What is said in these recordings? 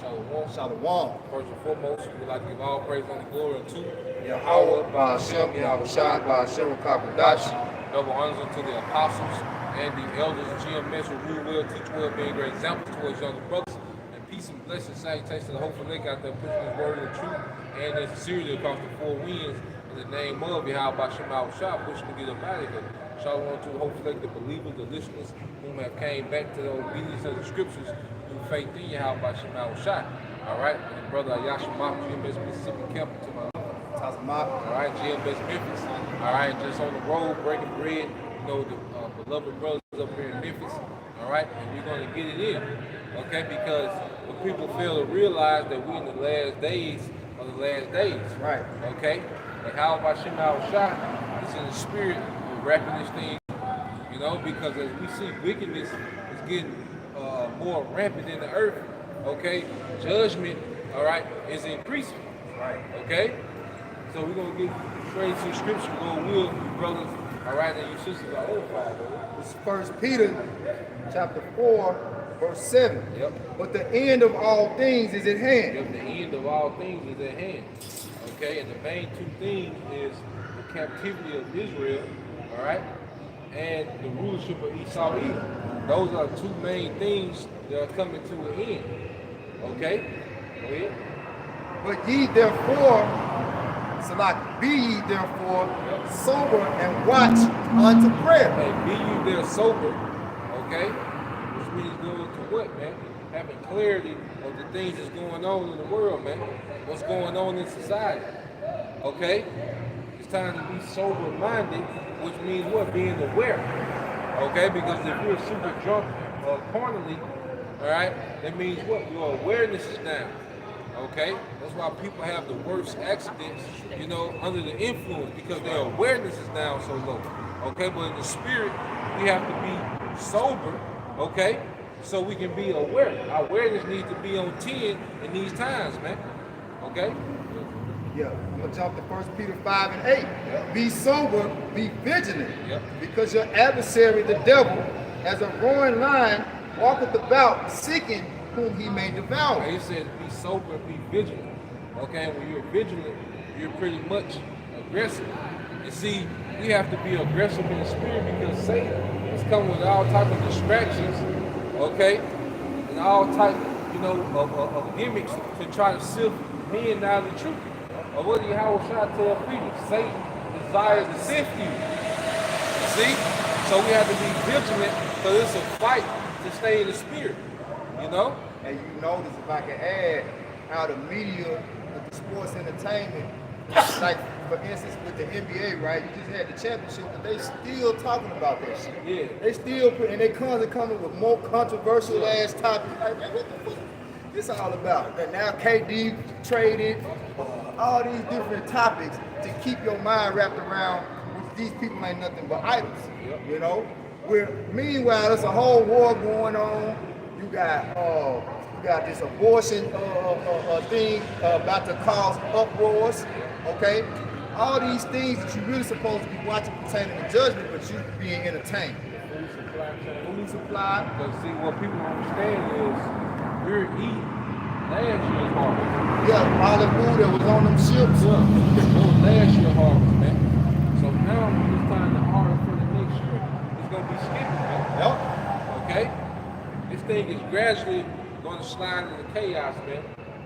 Shalom. Shalom. First and foremost, we'd like to give all praise and glory unto Yahweh, Ba'ashem, Yahweh Shai, Ba'ashem, Kakadash. double honors unto the apostles and the elders of GMS who rule well, teach well, being great examples towards younger brothers. And peace and blessings, salutations to the hopeful lake out there pushing his word of truth and in sincerity across the four winds in the name of Yahweh Ba'ashem, Yahweh Shai, pushing to get up out of here. Shalom to the hopeful lake, the believers, the listeners whom have came back to the obedience of the scriptures through faith in Yahweh Ba'ashem, Yahweh Shai. All right, and brother Yashima, GMS Mississippi Camp to my Tazama. all right, GMS Memphis. All right, just on the road, breaking bread. You know, the beloved brothers up here in Memphis. All right, and we're going to get it in. Okay, because when people fail to realize that we're in the last days of the last days. Right. Okay, and how about Shem Shah is in the spirit of wrapping this thing. You know, because as we see wickedness is getting more rampant in the earth. Okay, judgment. All right, is increasing. Right. Okay. So we're going to get straight to scripture, Lord will, you brothers, all right, and you sisters are edified. This is 1 Peter chapter 4, verse 7. Yep. But the end of all things is at hand. Yep, the end of all things is at hand. Okay, and the main two things is the captivity of Israel, all right, and the rulership of Esau Edom. Those are two main things that are coming to an end. Okay? Go ahead. But ye therefore, Salak, be ye therefore sober and watch unto prayer. Hey, be you there sober, okay? Which means going to what, man? Having clarity of the things that's going on in the world, man. What's going on in society, okay? It's time to be sober-minded, which means what? Being aware, okay? Because if you're super drunk carnally, all right, that means what? Your awareness is down. Okay, that's why people have the worst accidents, you know, under the influence because their awareness is down so low. Okay, but in the spirit, we have to be sober, okay, so we can be aware. Our awareness needs to be on 10 in these times, man. Okay? Yeah, I'm going to jump to 1 Peter 5 and 8. Yep. Be sober, be vigilant, Yep. because your adversary, the devil, as a roaring lion, walketh about seeking whom he may devour. He said be sober, be vigilant. Okay, when you're vigilant, you're pretty much aggressive. You see, we have to be aggressive in the spirit because Satan is coming with all type of distractions, okay, and all type, you know, of gimmicks to try to sift men out of the truth. Or what did Howard Shah tell Peter? Satan desires to sift you. You see? So we have to be vigilant because it's a fight to stay in the spirit. You know? And you notice, if I can add, how the media with the sports entertainment, like for instance with the NBA, right? You just had the championship, but they still talking about that shit. Yeah. They still put, and they constantly coming with more controversial ass topics. Like, man, what the fuck this all about? And now KD traded, all these different topics to keep your mind wrapped around with these people ain't nothing but idols. Yep. You know? Where meanwhile there's a whole war going on. You got this abortion thing about to cause uproars, okay? All these things that you really supposed to be watching pertaining to judgment, but you being entertained. Food supply chain. Food supply. Because see, what people don't understand is we're eating last year's harvest. Yeah, all the food that was on them ships. Yeah, that was last year's harvest, man. So now when it's time to harvest for the next year, it's gonna be skipping, man. Yep. Okay? This thing is gradually going to slide into chaos, man.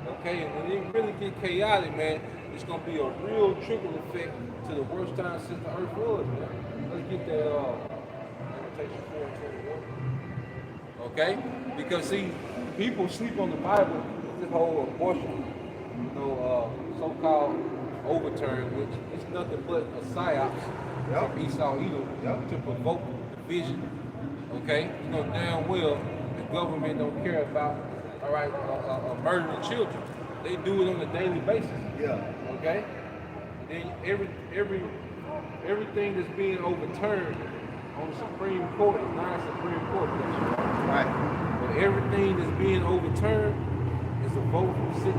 Okay? And when it really get chaotic, man, it's going to be a real trickle effect to the worst time since the earth was, man. Let's get that Lamentation 4:21. Okay? Because see, people sleep on the Bible with this whole abortion, you know, so-called overturn, which is nothing but a psyops from Esau Edom to provoke division. Okay? You know damn well the government don't care about, all right, murdering children. They do it on a daily basis. Yeah. Okay? Then everything that's being overturned on the Supreme Court is not a Supreme Court case. Right. But everything that's being overturned is a vote from 6 to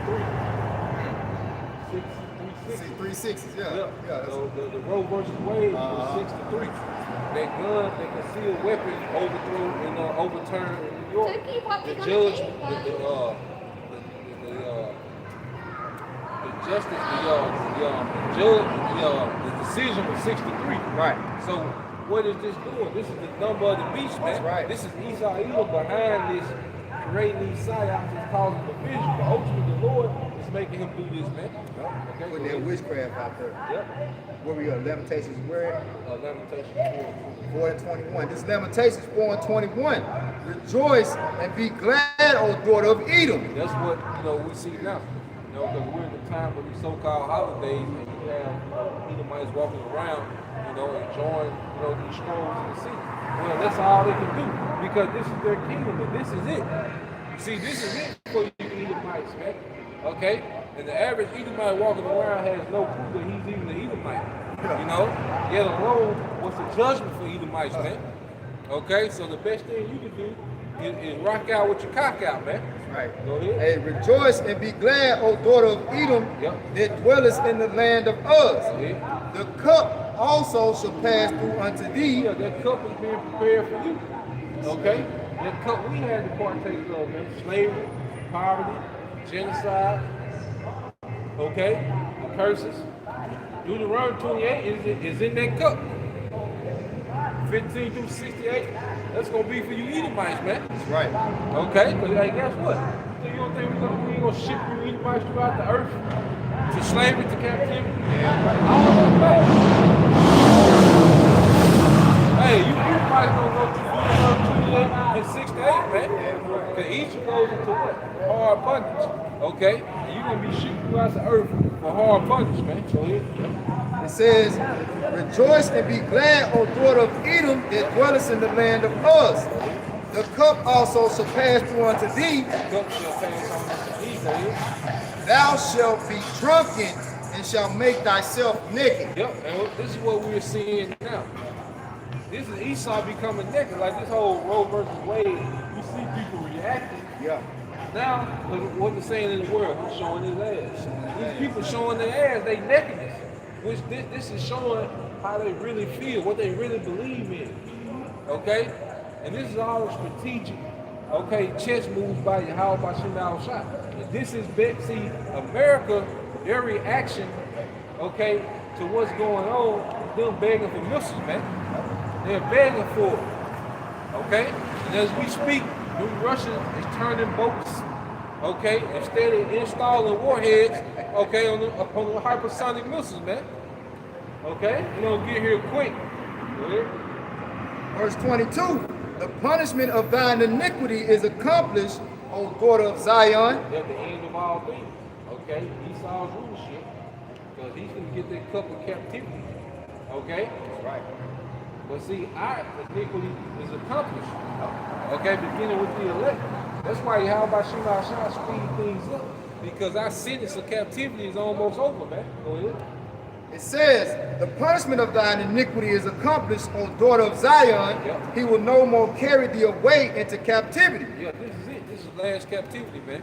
3. 6 to 3 6. 3 6s, yeah. So the Roe versus Wade was 6 to 3. that gun, that concealed weapon overthrow and overturn in New York. The judge, the justice, the decision was 63. Right. So what is this doing? This is the number of the beast, man. That's right. This is Esau Edom behind this, creating these psyops and causing division. But ultimately, the Lord is making him do this, man. Okay. Putting that witchcraft out there. Yep. Where we are, Lamentations where? Lamentations 4 and 21. This is Lamentations 4 and 21. Rejoice and be glad, O daughter of Edom. That's what we see now. Because we're in the time of these so-called holidays, and you have Edomites walking around, enjoying these strolls in the city. Well, that's all they can do because this is their kingdom and this is it. See, this is it for you Edomites, man. Okay? And the average Edomite walking around has no clue that he's even an Edomite. Yet alone, what's the judgment for Edomites, man? Okay? So the best thing you can do is rock out with your cock out, man. Right. Go ahead. Hey, rejoice and be glad, O daughter of Edom, that dwellest in the land of Uz. The cup also shall pass through unto thee. Yeah, that cup is being prepared for you. Okay? That cup we had to partake of, man. Slavery, poverty, genocide, okay? The curses. Deuteronomy 28 is in that cup. 15 through 68, that's going to be for you Edomites, man. That's right. Okay? Because guess what? So you don't think we ain't going to ship you Edomites throughout the earth? To slavery, to captivity? Yeah. All of that. Hey, you Edomites going to go through Deuteronomy 28 and 68, man. Because each of those into what? Hard bondage. Okay? And you're going to be shipped throughout the earth for hard bondage, man. Go ahead. It says, rejoice and be glad, O daughter of Edom, that dwellest in the land of Uz. The cup also shall pass through unto thee. Thou shalt be drunken and shalt make thyself naked. Yep, and this is what we're seeing now. This is Esau becoming naked. Like this whole Roe versus Wade, you see people reacting. Yeah. Now, what they're saying in the world, he's showing his ass. These people showing their ass, they nakedness. Which this is showing how they really feel, what they really believe in. Okay? And this is all strategic, okay, chess moves by Yahweh Bashim al-Shah. And this is, see, America, their reaction, okay, to what's going on, is them begging for missiles, man. They're begging for it. Okay? And as we speak, the Russians is turning boats, okay, instead of installing warheads, okay, on the hypersonic missiles, man. Okay? You're going to get here quick. Verse 22, the punishment of thine iniquity is accomplished, O daughter of Zion. At the end of all things. Okay? Esau's rulership. Because he's going to get that cup of captivity. Okay? That's right. But see, our iniquity is accomplished. Okay? Beginning with the elect. That's why how about Shema Shah speed things up. Because our sentence of captivity is almost over, man. Go ahead. It says, the punishment of thine iniquity is accomplished, O daughter of Zion. Yep. He will no more carry thee away into captivity. Yeah, this is it. This is the last captivity, man.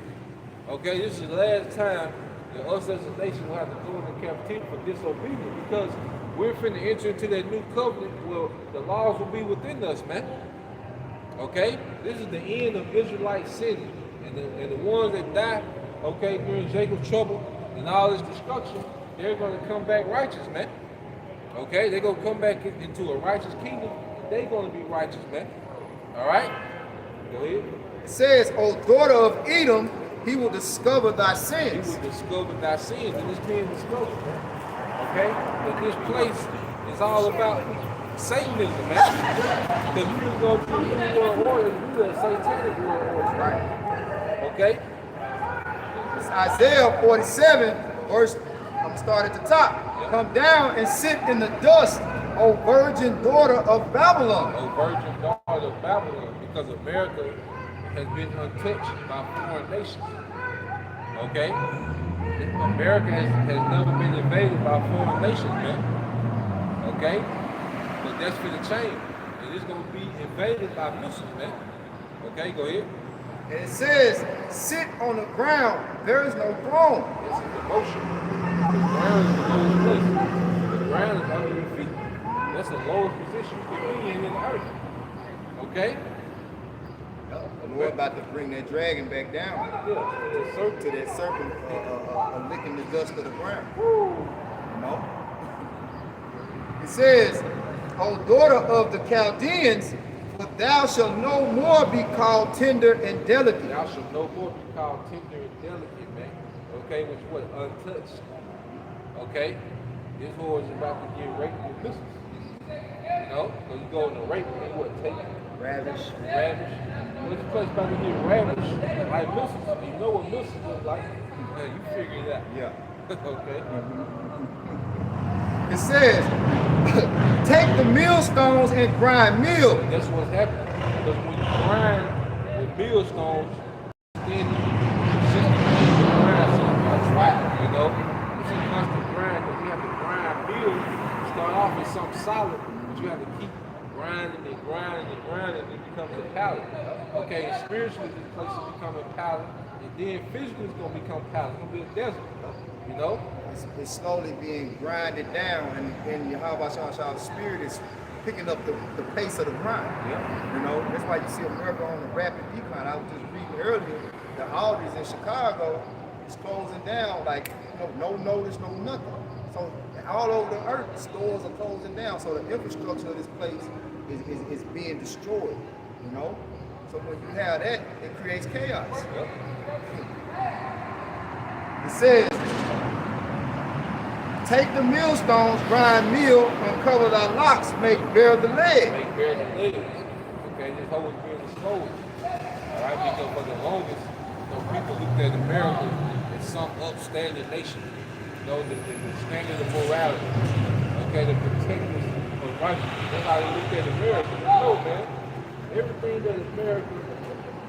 Okay, this is the last time that us as a nation will have to go into captivity for disobedience because we're finna enter into that new covenant where the laws will be within us, man. Okay? This is the end of Israelite sin. And the ones that die, okay, during Jacob's trouble and all this destruction, they're going to come back righteous, man. Okay? They're going to come back into a righteous kingdom. They're going to be righteous, man. All right? Go ahead. It says, O daughter of Edom, he will discover thy sins. He will discover thy sins, and it's being discovered, man. Okay? But this place is all about Satanism, man. Because you can go to the New World Order and do that satanic world order, right? Okay? It's Isaiah 47, verse, I'm going to start at the top. Yep. Come down and sit in the dust, O virgin daughter of Babylon. O virgin daughter of Babylon, because America has been untouched by foreign nations. Okay? America has never been invaded by foreign nations, man. Okay? But that's for the change. And it's going to be invaded by missiles, man. Okay, go ahead. And it says, sit on the ground, there is no throne. This is the motion. The ground is the lowest place. The ground is under your feet. That's the lowest position you can be in the earth. Okay? The Lord about to bring that dragon back down Yeah, to that serpent licking the dust of the ground. You know? It says, O daughter of the Chaldeans, for thou shalt no more be called tender and delicate. thou shalt no more be called tender and delicate, man. Okay, which was untouched. Okay? This whore is about to get raped with missiles. You know? So you go into rape, and what, take it? Ravish. Ravish. Well, this place about to get ravished like missiles. You know what missiles look like. You figure it out. Yeah. Okay? It says, take the millstones and grind meal. That's what's happening. Because when you grind with millstones, then it's just a grind something like flat, you know? It's a constant grind because you have to grind meal. Start off with something solid, but you have to keep grinding and grinding and grinding, and it becomes a pallet. Okay, and spiritually this place is becoming pallet, and then physically it's gonna become pallet. It's gonna be a desert, you know? It's slowly being grinded down, and Yahweh Shah's spirit is picking up the pace of the grind. Yeah. You know, that's why you see America on a rapid decline. I was just reading earlier that Aldi's in Chicago is closing down, like no notice, no nothing. So all over the earth, stores are closing down. So the infrastructure of this place is being destroyed. You know, so when you have that, it creates chaos. Yep. It says, take the millstones, grind meal, uncover thy locks, make bare the leg. Make bare the legs. Okay, this whole is being exposed. Alright, because for the longest, people looked at America as some upstanding nation. You know, the standard of morality. Okay, the protectors of righteousness. That's how they looked at America. No, man. Everything that American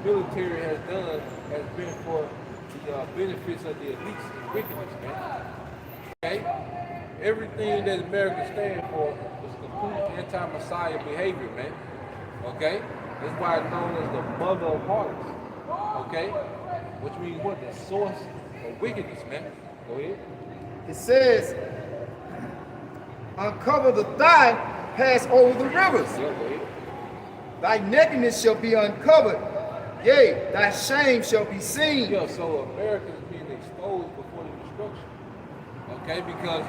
military has done has been for the benefits of the elites and wickedness, man. Okay? Everything that America stands for is complete anti-Messiah behavior, man. Okay? That's why it's known as the mother of harlots. Okay? Which means what? The source of wickedness, man. Go ahead. It says, uncover the thigh, pass over the rivers. Yeah, go ahead. Thy nakedness shall be uncovered. Yea, thy shame shall be seen. Yeah, so America is being exposed before the destruction. Okay, because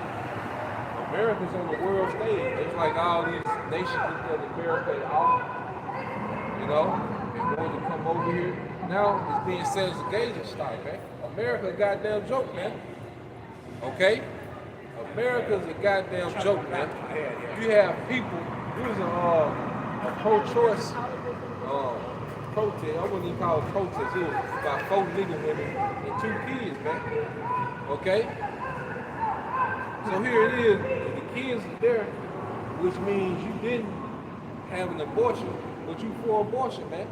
America's on the world stage. It's like all these nations looked at America at all, you know, and wanted to come over here. Now it's being segregated style, man. America's a goddamn joke, man. Okay? America's a goddamn joke, man. You have people, there was a pro-choice protest. I wouldn't even call it protest. It was about 4 nigga women and 2 kids, man. Okay? So here it is, the kids are there, which means you didn't have an abortion, but you for abortion, man.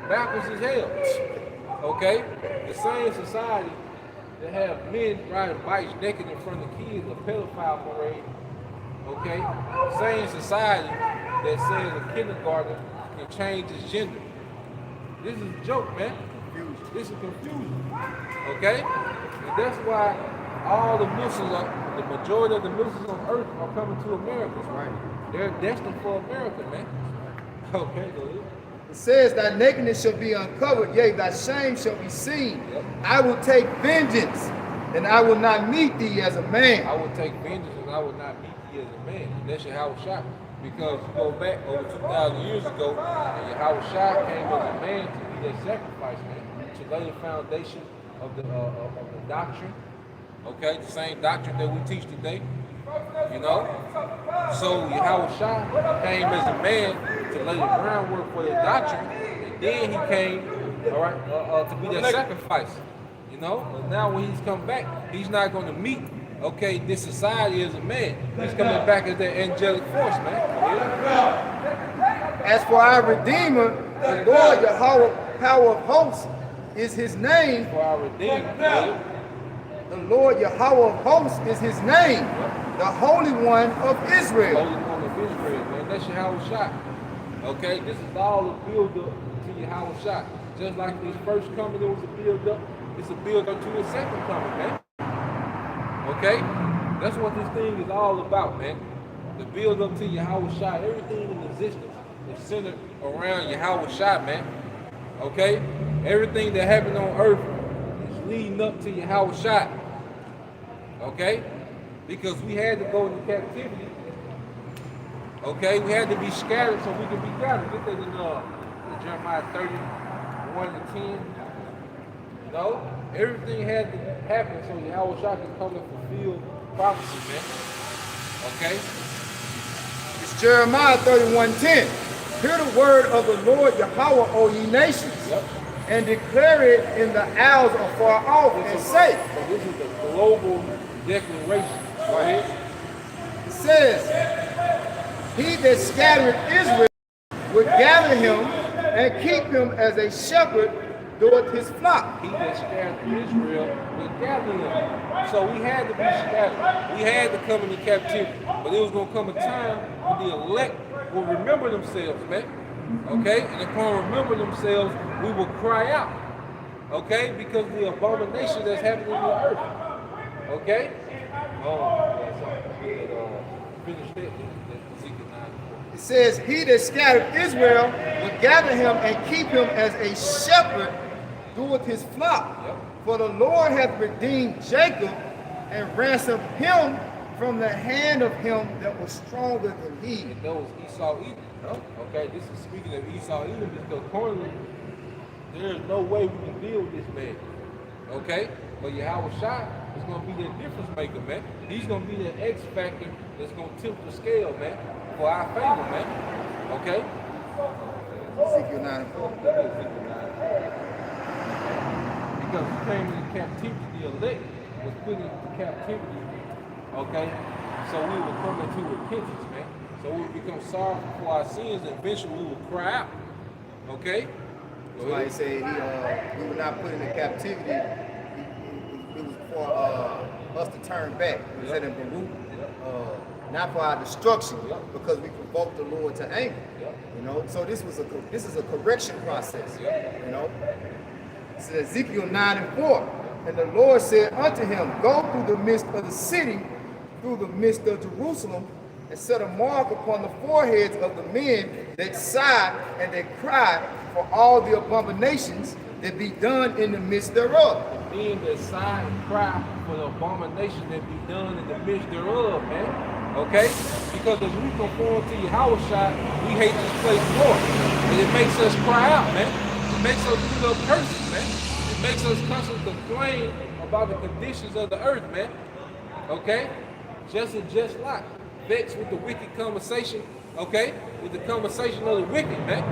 Backwards as hell. Okay? The same society that have men riding bikes naked in front of kids, a pedophile parade. Okay? Same society that says a kindergartner can change his gender. This is a joke, man. This is confusion. Okay? And that's why all the missiles, the majority of the missiles on Earth are coming to America. Right. They're destined for America, man. Okay, go ahead. It says, thy nakedness shall be uncovered, yea, thy shame shall be seen. Yep. I will take vengeance, and I will not meet thee as a man. I will take vengeance and I will not meet thee as a man. And that's Yahweh Shai. Because you go back over 2,000 years ago, and Yahweh Shai came as a man to be that sacrifice, man, to lay the foundation of the doctrine. Okay, the same doctrine that we teach today. You know? So Yahweh Shai came as a man to lay the groundwork for the doctrine, and then he came, all right, to be that sacrifice. You know? But now when he's come back, he's not going to meet, okay, this society as a man. He's coming back as that angelic force, man. As for our Redeemer, the Lord Yahweh, power of hosts, is his name. For our Redeemer. The Lord Yahweh of hosts is his name. The Holy One of Israel. Holy One of Israel, man. That's Yahweh Shai. Okay, this is all a build up to Yahweh Shai. Just like his first coming, it was a build up. It's a build up to his second coming, man. Okay, that's what this thing is all about, man. the build up to Yahweh Shai, everything in existence is centered around Yahweh Shai, man. Okay? Everything that happened on earth is leading up to Yahweh Shai. Okay? Because we had to go into captivity. Okay? We had to be scattered so we could be gathered. Get that in Jeremiah 31 to 10. No? Everything had to happen so Yahweh Shai could come and fulfill prophecy, man. Okay? It's Jeremiah 31:10. Hear the word of the Lord Yahweh, O ye nations, Yep. and declare it in the isles afar off, and say, So this is the global declaration. Go ahead. it says, he that scattereth Israel would gather him and keep him as a shepherd doeth his flock. He that scattered Israel will gather them. So we had to be scattered. We had to come into captivity. But there was going to come a time when the elect will remember themselves, man. Okay? And upon remember themselves, we will cry out. Okay? Because the abomination that's happening in the earth. Okay? Finish that. Ezekiel 9:4. It says, he that scattered Israel would gather him and keep him as a shepherd doeth his flock. Yep. For the Lord hath redeemed Jacob and ransomed him from the hand of him that was stronger than he. And that was Esau Edom. Okay, this is speaking of Esau Edom because currently there is no way we can deal with this man. Okay? But Yahweh Shai is going to be that difference maker, man. He's going to be that X factor that's going to tip the scale, man, for our favor, man. Okay? Ezekiel 9:4. Because we came into captivity, the elect was put into captivity, okay? So we will come into repentance, man. So we will become sorry for our sins, and eventually we will cry out, okay? That's why he said we were not put into captivity. It was for us to turn back. He said in Baruch, not for our destruction, because we provoked the Lord to anger. You know, so this is a correction process. You know, it says Ezekiel 9:4, and the Lord said unto him, go through the midst of the city, through the midst of Jerusalem, and set a mark upon the foreheads of the men that sigh and that cry for all the abominations that be done in the midst thereof. The men that sigh and cry for the abomination that be done in the midst thereof, man. Okay? Because as we conform to Yahweh Shai, we hate this place more. And it makes us cry out, man. It makes us put up curses, man. It makes us constantly complain about the conditions of the earth, man. Okay? Just and just like. Vexed with the wicked conversation, okay? With the conversation of the wicked, man.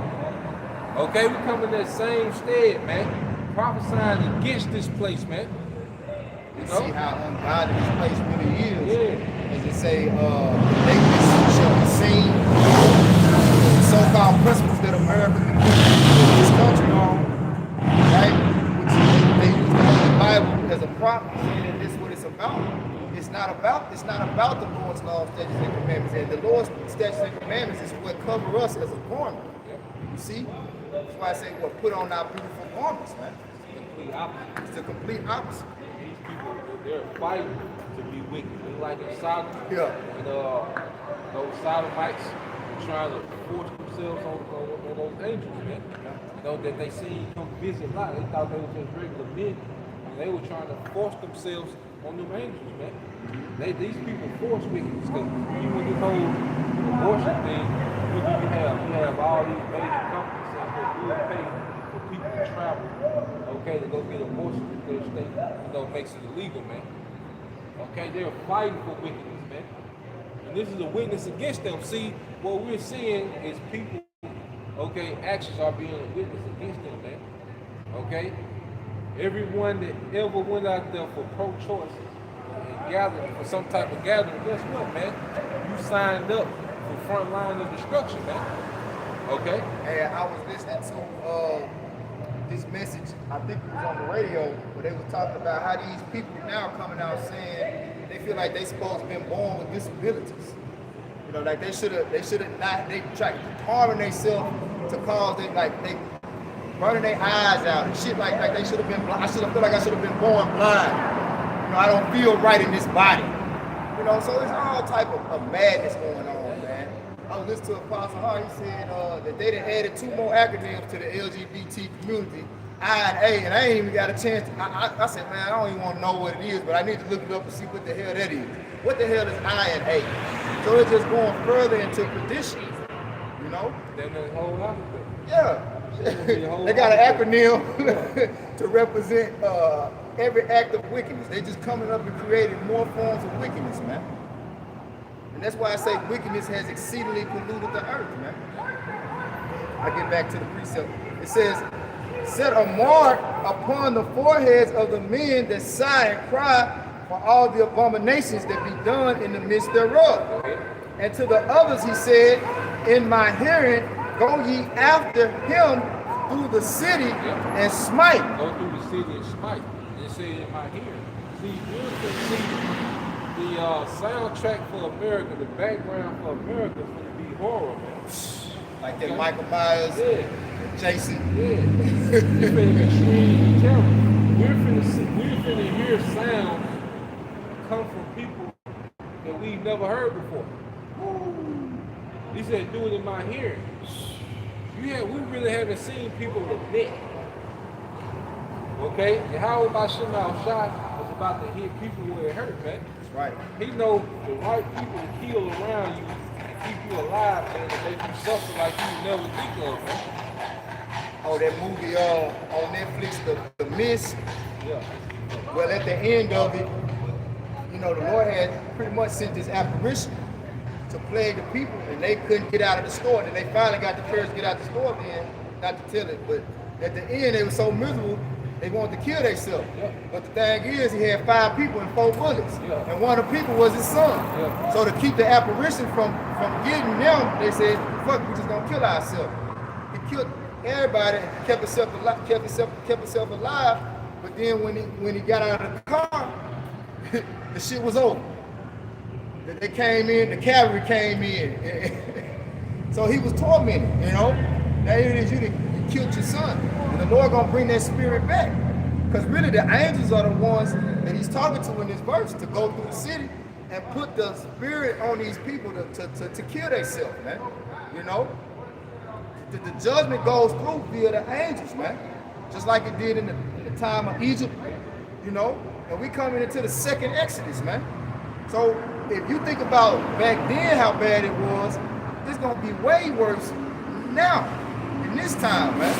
Okay, we come in that same stead, man. Prophesying against this place, man. You see how ungodly this place really is. Yeah. As it say, nakedness shall be seen. The so-called principles that America can put this country on, right? Which they use the Bible as a prop, saying that this is what it's about. It's not about the Lord's laws, statutes, and commandments. And the Lord's statutes and commandments is what cover us as a garment. You see? That's why I say, well, put on our beautiful garments, man. It's the complete opposite. It's the complete opposite. These people, they're fighting to be wicked. They like in Sodom. Yeah. And those Sodomites were trying to force themselves on those angels, man. You know, that they seen come visit Lot. They thought they were just regular men. And they were trying to force themselves on them angels, man. These people force wickedness because even with this whole abortion thing, what do you have? You have all these major companies saying that will pay for people to travel, okay, to go get abortion because the state, makes it illegal, man. Okay, they're fighting for wickedness, man. And this is a witness against them. See, what we're seeing is people, okay, actions are being a witness against them, man. Okay? Everyone that ever went out there for pro-choice and gathered for some type of gathering, guess what, man? You signed up for front line of destruction, man. Okay? And I was listening to this message, I think it was on the radio, where they were talking about how these people now coming out saying they feel like they supposed to been born with disabilities. You know, like they should have not, they tried harming themselves to cause they burning their eyes out and shit like they should have been blind. I feel like I should have been born blind. You know, I don't feel right in this body. You know, so there's all type of madness going on, man. I was listening to Apostle Hart. He said that they done added 2 more acronyms to the LGBT community, I and A, and I ain't even got a chance. I said, man, I don't even want to know what it is, but I need to look it up and see what the hell that is. What the hell is I and A? So it's just going further into perdition, you know? Then the whole alphabet. Yeah. They got an acronym to represent every act of wickedness. They just coming up and creating more forms of wickedness, man. And that's why I say wickedness has exceedingly polluted the earth, man. I get back to the precept. It says, set a mark upon the foreheads of the men that sigh and cry for all the abominations that be done in the midst thereof. And to the others he said, in my hearing, go ye after him through the city and smite. Go through the city and smite. And it said in my hearing. See, you can see the soundtrack for America, the background for America is going to be horror, man. Like that Michael Myers, Jason. Yeah. It's going to be extremely terrible. We're finna hear sounds come from people that we've never heard before. He said, do it in my hearing. We really haven't seen people admit. Okay? Yahweh Bashim al-Shai was about to hit people where it hurt, man. That's right. He knows the right people to kill around you and keep you alive, man, and make you suffer like you never think of, man. Oh, that movie on Netflix, The Mist. Yeah. Well, at the end of it, you know, the Lord had pretty much sent this apparition to plague the people, and they couldn't get out of the store. And they finally got the courage to get out the store then, not to tell it, but at the end they were so miserable, they wanted to kill themselves. Yeah. But the thing is, he had 5 people and 4 bullets. Yeah. And one of the people was his son. Yeah. So to keep the apparition from getting them, they said, fuck, we just gonna kill ourselves. He killed everybody and kept himself alive, but then when he got out of the car, the shit was over. They came in, the cavalry came in. So he was tormented, you know. Now it is you killed your son. And the Lord gonna bring that spirit back. Because really the angels are the ones that he's talking to in this verse to go through the city and put the spirit on these people to kill themselves, man. You know? The judgment goes through via the angels, man. Just like it did in the time of Egypt, you know. And we coming into the second Exodus, man. So if you think about back then how bad it was, it's gonna be way worse now, in this time, man.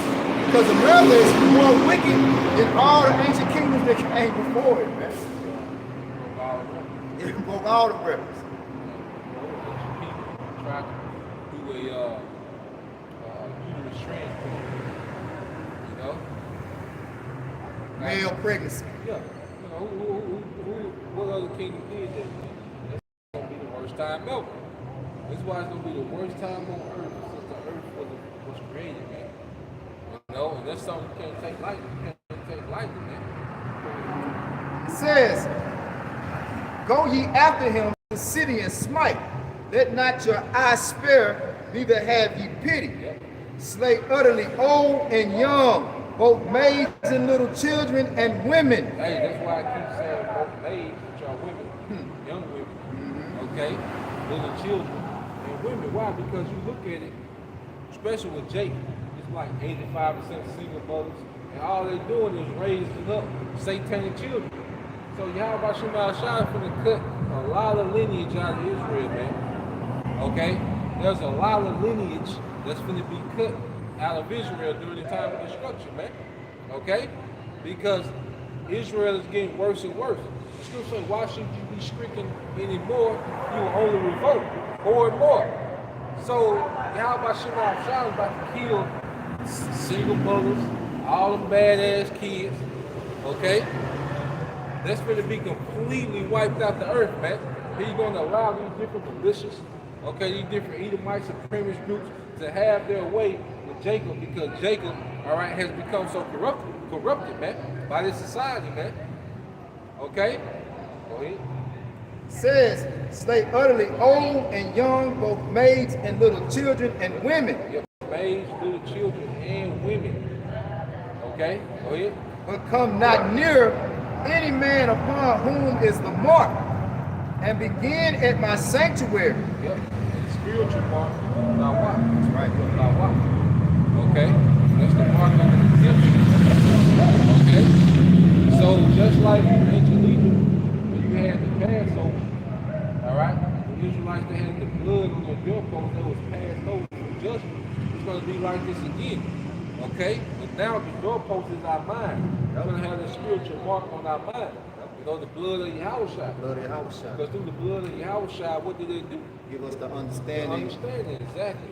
Because America is more wicked than all the ancient kingdoms that came before it, man. It broke all the records. People try to do a uterus transplant, you know? Male pregnancy. Yeah. You know, what other kingdom did that? That's gonna be the worst time ever. This is why it's gonna be the worst time on earth since the earth was created, man. You know, and that's something you can't take lightly. You can't take lightly, man. It says, go ye after him to the city and smite. Let not your eye spare, neither have ye pity. Yep. Slay utterly old and young, both maids and little children and women. Hey, that's why I keep saying both maids, which are women, young women, okay, little children, and women. Why? Because you look at it, especially with Jacob, it's like 85% single mothers, and all they're doing is raising up satanic children. So Yahweh Shema Shai finna cut a lot of lineage out of Israel, man. Okay? There's a lot of lineage that's finna be cut out of Israel during the time of destruction, man. Okay? Because Israel is getting worse and worse. The scripture says, why should you be stricken anymore? You will only revolt more and more. So Yahweh Shema Shai is about to kill single mothers, all them badass kids. Okay? That's going to be completely wiped out the earth, man. He's going to allow these different militias, okay, these different Edomite supremacist groups to have their way with Jacob, because Jacob, all right, has become so corrupted, man, by this society, man. Okay? Go ahead. Says, slay utterly old and young, both maids and little children and women. Yep. Maids, little children, and women. Okay? Go ahead. But come not near any man upon whom is the mark, and begin at my sanctuary. Yep. And the spiritual mark is not watch. That's right. Not watch. Okay? That's the mark of an exemption. Okay? So just like in ancient Egypt, when you had the Passover, all right? The Israelites, they had the blood on their doorpost that was passed over for judgment. It's going to be like this again. Okay? But now the doorpost is our mind. We're going to have the spiritual mark on our mind. You know, the blood of Yahushua. Blood of Yahushua. Because through the blood of Yahushua, what did it do? Give us the The understanding. understanding, exactly.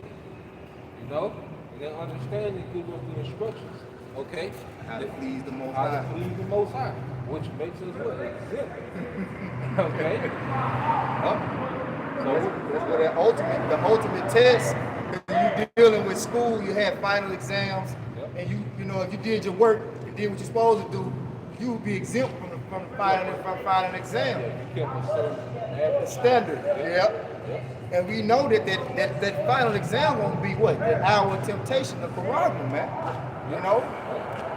You know? And that understanding gives us the instructions. Okay? How to please the Most How High. to please the Most High. Which makes us what? Exempt. Okay? Yep. So, That's where the ultimate test. When you're dealing with school, you have final exams, Yep. and you know, if you did your work, you did what you're supposed to do, you would be exempt from final exam. yeah, you kept a certain average. Standard. Yep. Yep. And we know that final exam won't be what? The hour of temptation, the Quran, man. You know?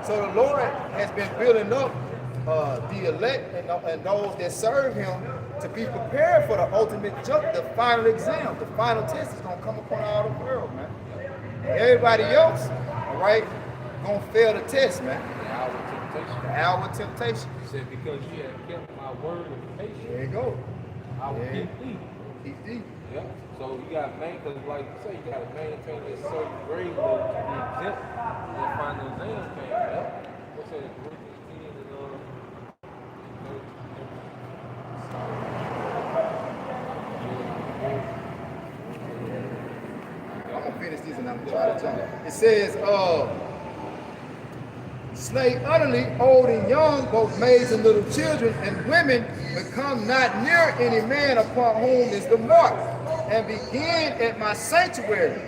So the Lord has been building up the elect and those that serve him to be prepared for the ultimate jump, the final exam. The final test is going to come upon all the world, man. And everybody else, all right, going to fail the test, man. The hour of temptation. The hour of temptation. He said, because you have kept my word of patience, There you go. I will Yeah. keep thee. Keep deep. Yeah. So you got to maintain, because like you say, you got to maintain that certain grade level to be exempt when the final exam came. Yeah. What's that? Corinthians 10 and I'm gonna finish this and I'm gonna try to jump. It says, slay utterly old and young, both maids and little children and women, but come not near any man upon whom is the mark, and begin at my sanctuary.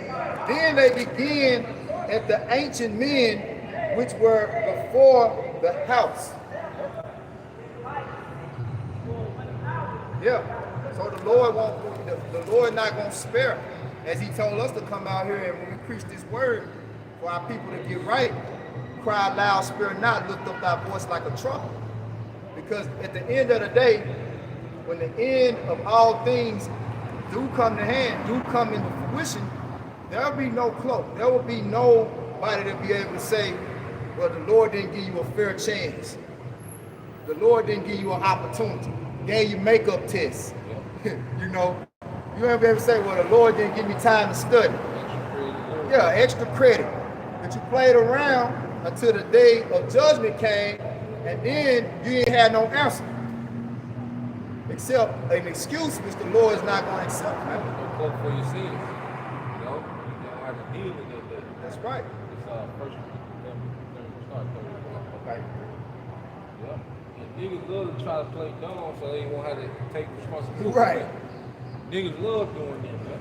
Then they begin at the ancient men which were before the house. Yeah. So the Lord won't. The Lord not gonna spare, as He told us to come out here and when we preach this word for our people to get right, cry loud, spare not, lift up thy voice like a trumpet. Because at the end of the day, when the end of all things do come to hand, do come into fruition, there will be no cloak. There will be nobody to be able to say, well, the Lord didn't give you a fair chance. The Lord didn't give you an opportunity. Gave you makeup tests. You know, you ain't be able to say, well, the Lord didn't give me time to study. Yeah, extra credit. But you played around until the day of judgment came, and then you ain't had no answer. Except an excuse which the Lord is not going to accept, man. No cloak for your sins. You know, you don't have to deal with that day. That's right. It's first start 31. Okay. Yep. And niggas love to try to play dumb so they won't have to take responsibility. Right. Niggas love doing that, man.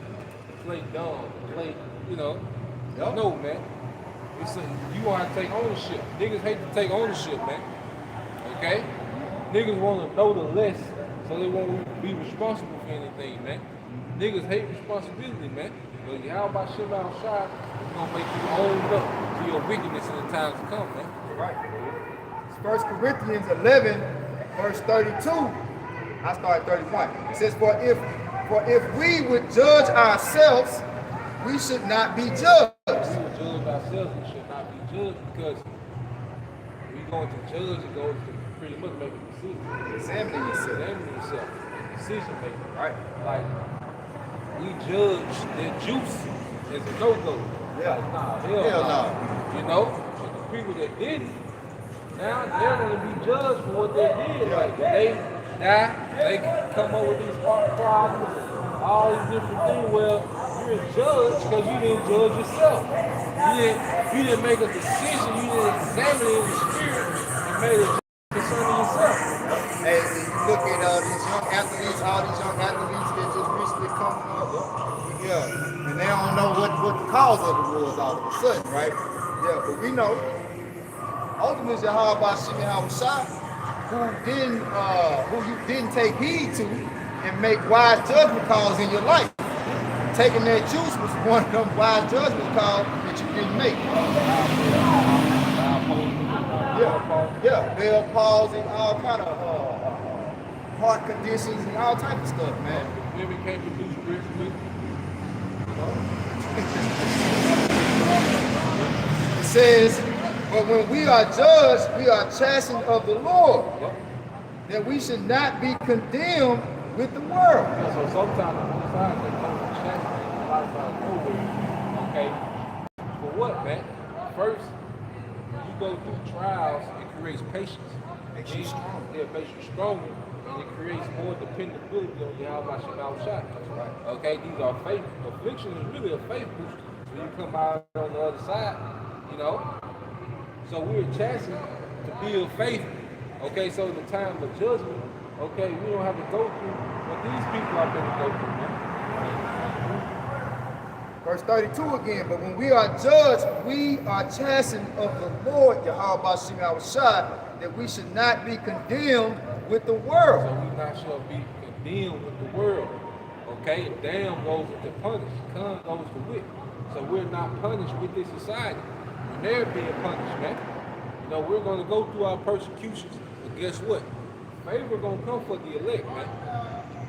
Play dumb, play, you know. Yep. No, man. It's you want to take ownership. Niggas hate to take ownership, man. Okay? Niggas want to know the less so they won't be responsible for anything, man. Niggas hate responsibility, man. But how about shit outside? It's gonna make you own up to your wickedness in the times to come, man. Right. It's 1 Corinthians 11, verse 32. I started 31. It says, for if we would judge ourselves, we should not be judged. We would judge ourselves, we should not be judged because we going to judge and go to pretty much make a decision. Examining yourself. Examining yourself. Decision making. Right. Like we judge that juice as a no-go. Yeah. Like, nah, Hell hell no. no. You know? But the people that did it, now they're gonna be judged for what they did. Yeah. Like they die, they come up with these heart problems, all these different things. Well, you're a judge because you didn't judge yourself. You didn't make a decision, you didn't examine it in the spirit and made a concerning yourself. Hey, you look at these young athletes, all these young athletes that just recently come up, yeah, and they don't know what the cause of it was all of a sudden, right? Yeah, but we know, ultimately, Yahweh Shimon Hawashai, who you didn't take heed to and make wise judgment calls in your life. Taking that juice was one of them wise judgment calls that you didn't make. Yeah, Bell palsy, all kind of heart conditions and all type of stuff, man. Women can't produce breast milk. It says, but when we are judged, we are chastened of the Lord, that we should not be condemned with the world. So sometimes on the side they come to check a lot of times over. Okay. For what, man? First, you go through trials, it creates patience. Makes you stronger. Yeah, it makes you stronger, and it creates more dependability on Yahweh Shabbat Shah. That's right. Okay, these are faith. Affliction is really a faith booster. So you come out on the other side, you know. So we're chastened to build faith. Okay, so in the time of judgment, okay, we don't have to go through what these people are going to go through, man. Verse 32 again, but when we are judged, we are chastened of the Lord, Yahweh Shah, that we should not be condemned with the world. So we not shall be condemned with the world. Okay, if damn goes to punish, con goes to whip. So we're not punished with this society. When they're being punished, man. You know, we're going to go through our persecutions, but guess what? Favor going to come for the elect, man.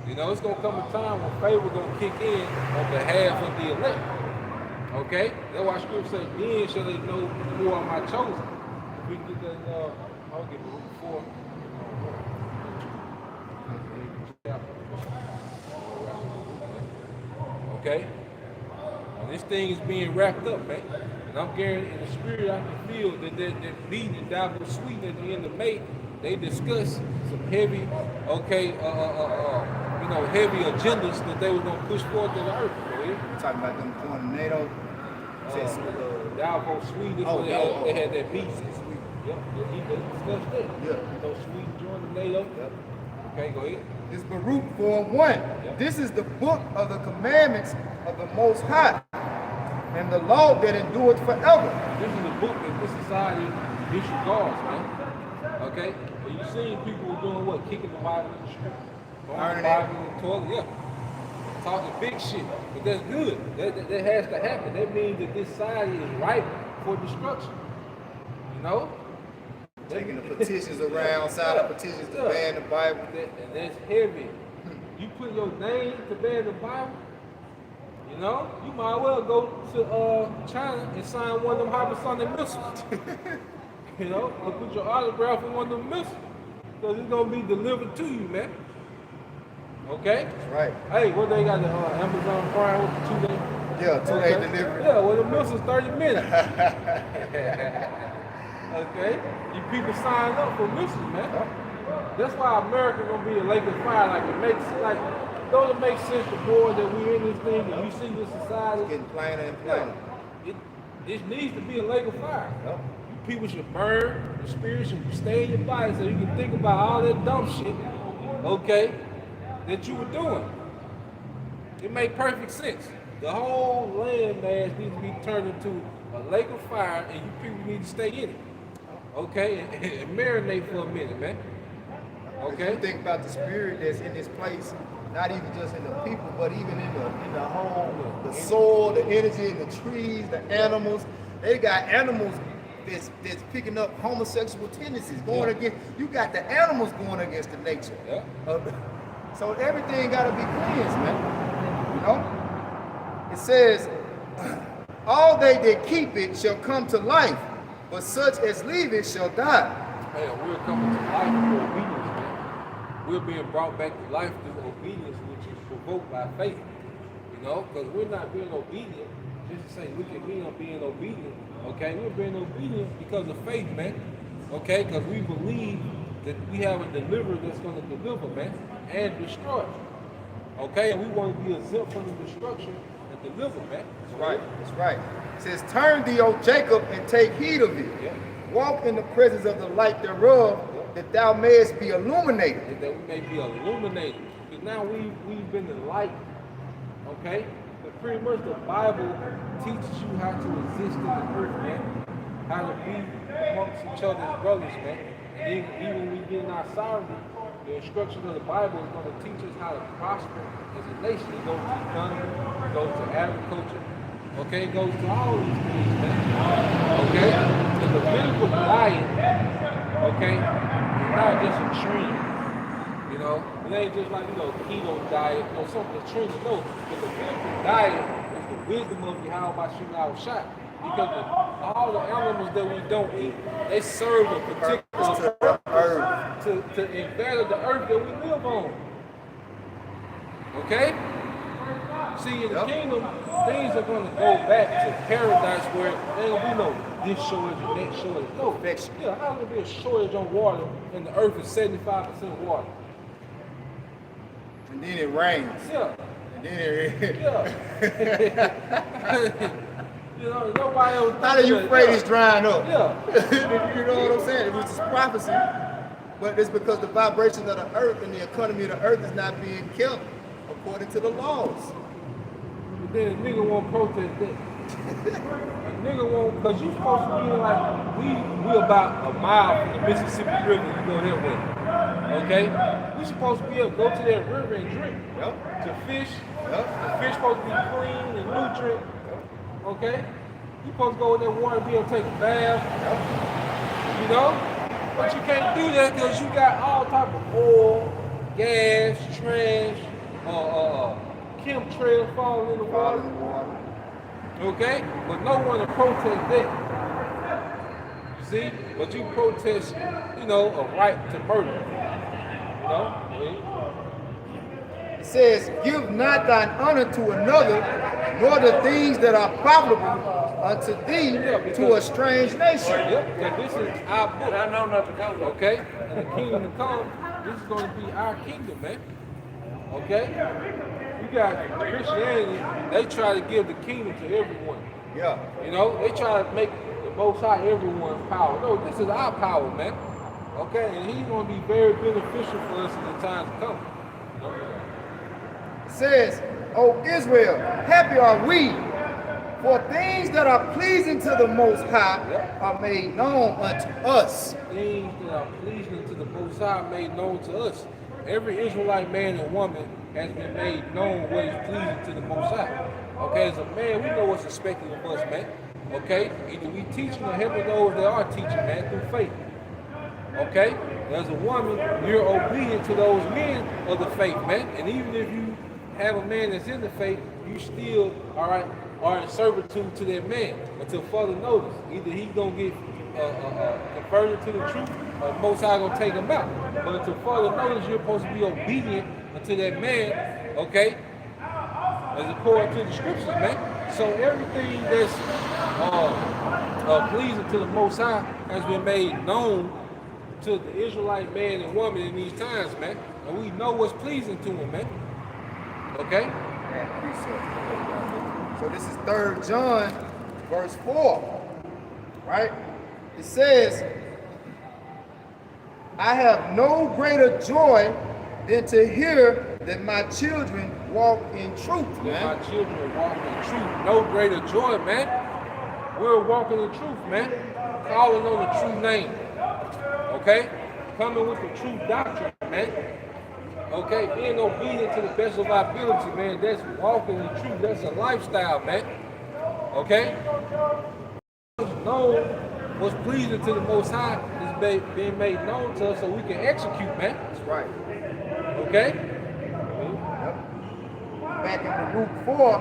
You know, it's going to come a time when favor going to kick in on behalf of the elect. Okay? That's why Scripture says, then shall they know who are my chosen. If we get that, I'll get the root before. Okay? And this thing is being wrapped up, man. And I'm guaranteed in the spirit I can feel that that meeting in Davos, Sweden at the end of May, they discussed some heavy, okay, you know, heavy agendas that they were going to push forth in the earth. We're talking about them going to NATO. Davos, Sweden, they had that meeting. Yep, they discussed that. Yeah. You know, Sweden joined the NATO. Yep. Okay, go ahead. It's Baruch 4:1. Yep. This is the book of the commandments of the Most High, and the law that endureth forever. This is a book that this society disregards, man. Okay? And you seen people doing what? Kicking the Bible in the street. Throwing the Bible in the toilet, yeah. Talking big shit. But that's good. That has to happen. That means that this society is ripe for destruction. You know? Taking the petitions around, signing petitions to ban the Bible. And that's heavy. You put your name to ban the Bible, you know, you might well go to China and sign one of them hypersonic missiles. You know, or put your autograph on one of them missiles. Because it's going to be delivered to you, man. Okay? That's right. Hey, what they got the Amazon Prime with the 2 day? Yeah, 2 day delivery. Yeah, well, the missile's 30 minutes. Okay? You people sign up for missiles, man. That's why America gonna be a lake of fire. Like it makes don't it make sense to more that we're in this thing and you see this society It's getting plainer and plainer. It needs to be a lake of fire. You people should burn, the spirit should stay in your body so you can think about all that dumb shit, okay, that you were doing. It make perfect sense. The whole land mass needs to be turned into a lake of fire and you people need to stay in it. Okay, and marinate for a minute, man. Okay. You think about the spirit that's in this place, not even just in the people, but even in the whole, the soil, the energy in the trees, the animals. They got animals that's picking up homosexual tendencies, going against. You got the animals going against the nature. Yeah. So everything got to be cleansed, man. You know. It says, all they that keep it shall come to life, but such as leave it shall die. Hey, we're coming to life through obedience, man. We're being brought back to life through obedience, which is provoked by faith. You know, because we're not being obedient just to say, look at me, I'm being obedient. Okay, we're being obedient because of faith, man. Okay, because we believe that we have a deliverer that's going to deliver, man, and destroy. Okay, and we want to be exempt from the destruction and deliver, man. That's right. That's right. It says, turn thee, O Jacob, and take heed of it. Yeah. Walk in the presence of the light thereof, that thou mayest be illuminated. That we may be illuminated. Because now we've been enlightened. Okay? But pretty much the Bible teaches you how to exist in the earth, man. How to be amongst each other's brothers, man. And even when we get in our sovereignty, the instruction of the Bible is going to teach us how to prosper as a nation. It goes to economy, it goes to agriculture, okay? It goes to all these things, man. Okay? The Levitical diet, okay, is not just a trend. You know, it ain't just like, keto diet, something extreme. No, but the biblical diet is the wisdom of Yahweh Shem Shot. Because all the animals that we don't eat, they serve a particular purpose to better the earth that we live on. Okay? See, in the kingdom, things are going to go back to paradise where there ain't going to be no this shortage and that shortage. No, yeah, how's there be a shortage on water and the earth is 75% water? And then it rains. Yeah. And then it Nobody else. How do you afraid it's drying up? Yeah. You know what I'm saying? It was just prophecy. But it's because the vibration of the earth and the economy of the earth is not being kept according to the laws. But then a nigga won't protest that. A nigga won't, because you supposed to be like, we about a mile from the Mississippi River, you go that way. Okay? We supposed to be able to go to that river and drink. To fish. The fish supposed to be clean and nutrient. Okay? You supposed to go in that water and be able to take a bath. You know? But you can't do that because you got all type of oil, gas, trash, chemtrails falling in the water. Okay? But no one to protest that. See? But you protest, a right to murder. It says, give not thine honor to another, nor the things that are profitable unto thee to a strange nation. Yep, this is our book. I know nothing else. Okay? And the kingdom to come, this is going to be our kingdom, man. Okay? You got Christianity, they try to give the kingdom to everyone. Yeah. They try to make the Most High everyone's power. No, this is our power, man. Okay? And he's going to be very beneficial for us in the times to come. It says, O Israel, happy are we, for things that are pleasing to the Most High are made known unto us. Things that are pleasing to the Most High are made known to us. Every Israelite man and woman has been made known what is pleasing to the Most High. Okay, as a man, we know what's expected of us, man. Okay, either we teaching or helping those that are teaching, man, through faith. Okay, as a woman, you're obedient to those men of the faith, man. And even if you have a man that's in the faith, you still, are in servitude to that man until further notice. Either he's gonna get converted to the truth, or Most High gonna take him out. But until further notice, you're supposed to be obedient unto that man, okay? As according to the scriptures, man. So everything that's pleasing to the Most High has been made known to the Israelite man and woman in these times, man. And we know what's pleasing to him, man. Okay? So this is 3 John, verse 4, right? It says, I have no greater joy than to hear that my children walk in truth, man. My children walk in truth. No greater joy, man. We're walking in truth, man. Calling on the true name. Okay? Coming with the true doctrine, man. Okay? Being obedient to the best of our ability, man. That's walking in truth. That's a lifestyle, man. Okay? Known what's pleasing to the Most High is being made known to us so we can execute, man. That's right. Okay? Back in Luke 4,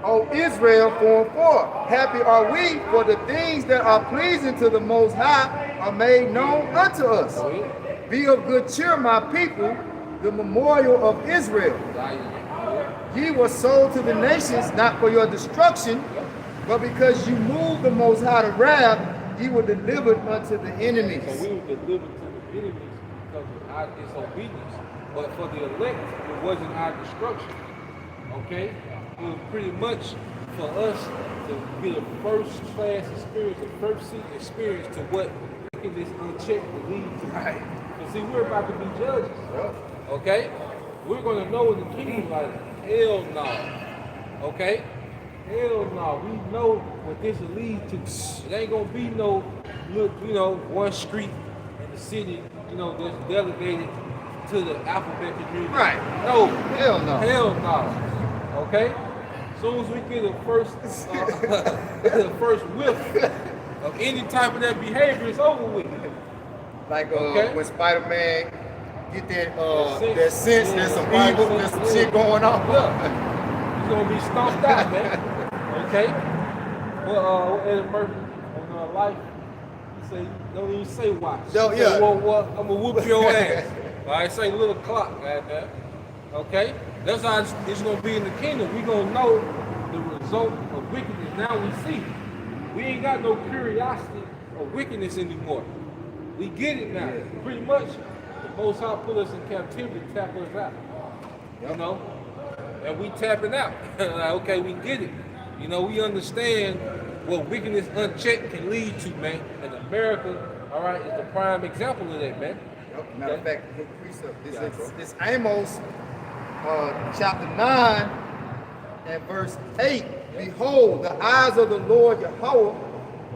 O Israel, 4:4, happy are we, for the things that are pleasing to the Most High are made known unto us. Be of good cheer, my people, the memorial of Israel. Ye were sold to the nations, not for your destruction, but because you moved the Most High to wrath, ye were delivered unto the enemies. So we were delivered to the enemies because of our disobedience. But for the elect, it wasn't our destruction. Okay? It was pretty much for us to get a first-class experience, a first-seat experience to what wickedness unchecked would lead to. Right. And see, we're about to be judges. Okay? We're going to know in the kingdom like, hell no. Okay? Hell no. We know what this will lead to. It ain't going to be no, one street in the city, that's delegated to the alphabet community. Right. No. Hell no. Hell no. Okay? As soon as we get the first whiff of any type of that behavior, it's over with. Like Okay. when Spider-Man get that That sense. sense, there's some Yeah, evil, right, there's some yeah. shit going on. Yeah. He's gonna be stomped out, man. Okay? Well, Eddie Murphy on Life, he say, don't even say watch. No, He say, yeah. well, I'm gonna whoop your ass. All right, say little clock, goddamn. Okay? That's how it's gonna be in the kingdom. We gonna know the result of wickedness. Now we see. We ain't got no curiosity of wickedness anymore. We get it now. Yeah. Pretty much, the Most High put us in captivity, tap us out. You know? And we tapping out. Like, okay, we get it. You know, we understand what wickedness unchecked can lead to, man. And America, all right, is the prime example of that, man. Yep. Matter of Okay. fact, good precept. This Yeah, is bro. this Amos chapter 9 and verse 8. Behold, the eyes of the Lord Yahweh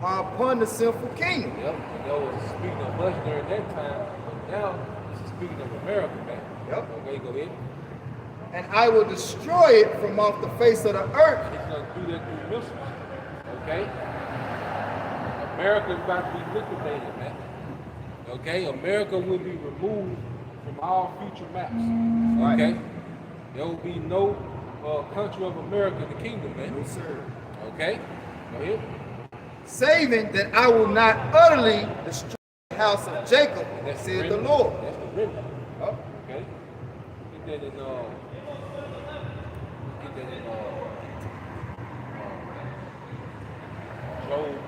are upon the sinful kingdom. Yep. And that was speaking of us during that time. But now, this is speaking of America, man. Yep. Okay, go ahead. And I will destroy it from off the face of the earth. He's going to do that through missiles. Okay? America is about to be liquidated, man. Okay? America will be removed from all future maps. Right. Okay? There will be no country of America in the kingdom, man. No, sir. Okay? Go ahead. Saving that I will not utterly destroy the house of Jacob, And that's said the remnant. Lord. That's the remnant. Yep. Okay? Get that in, Job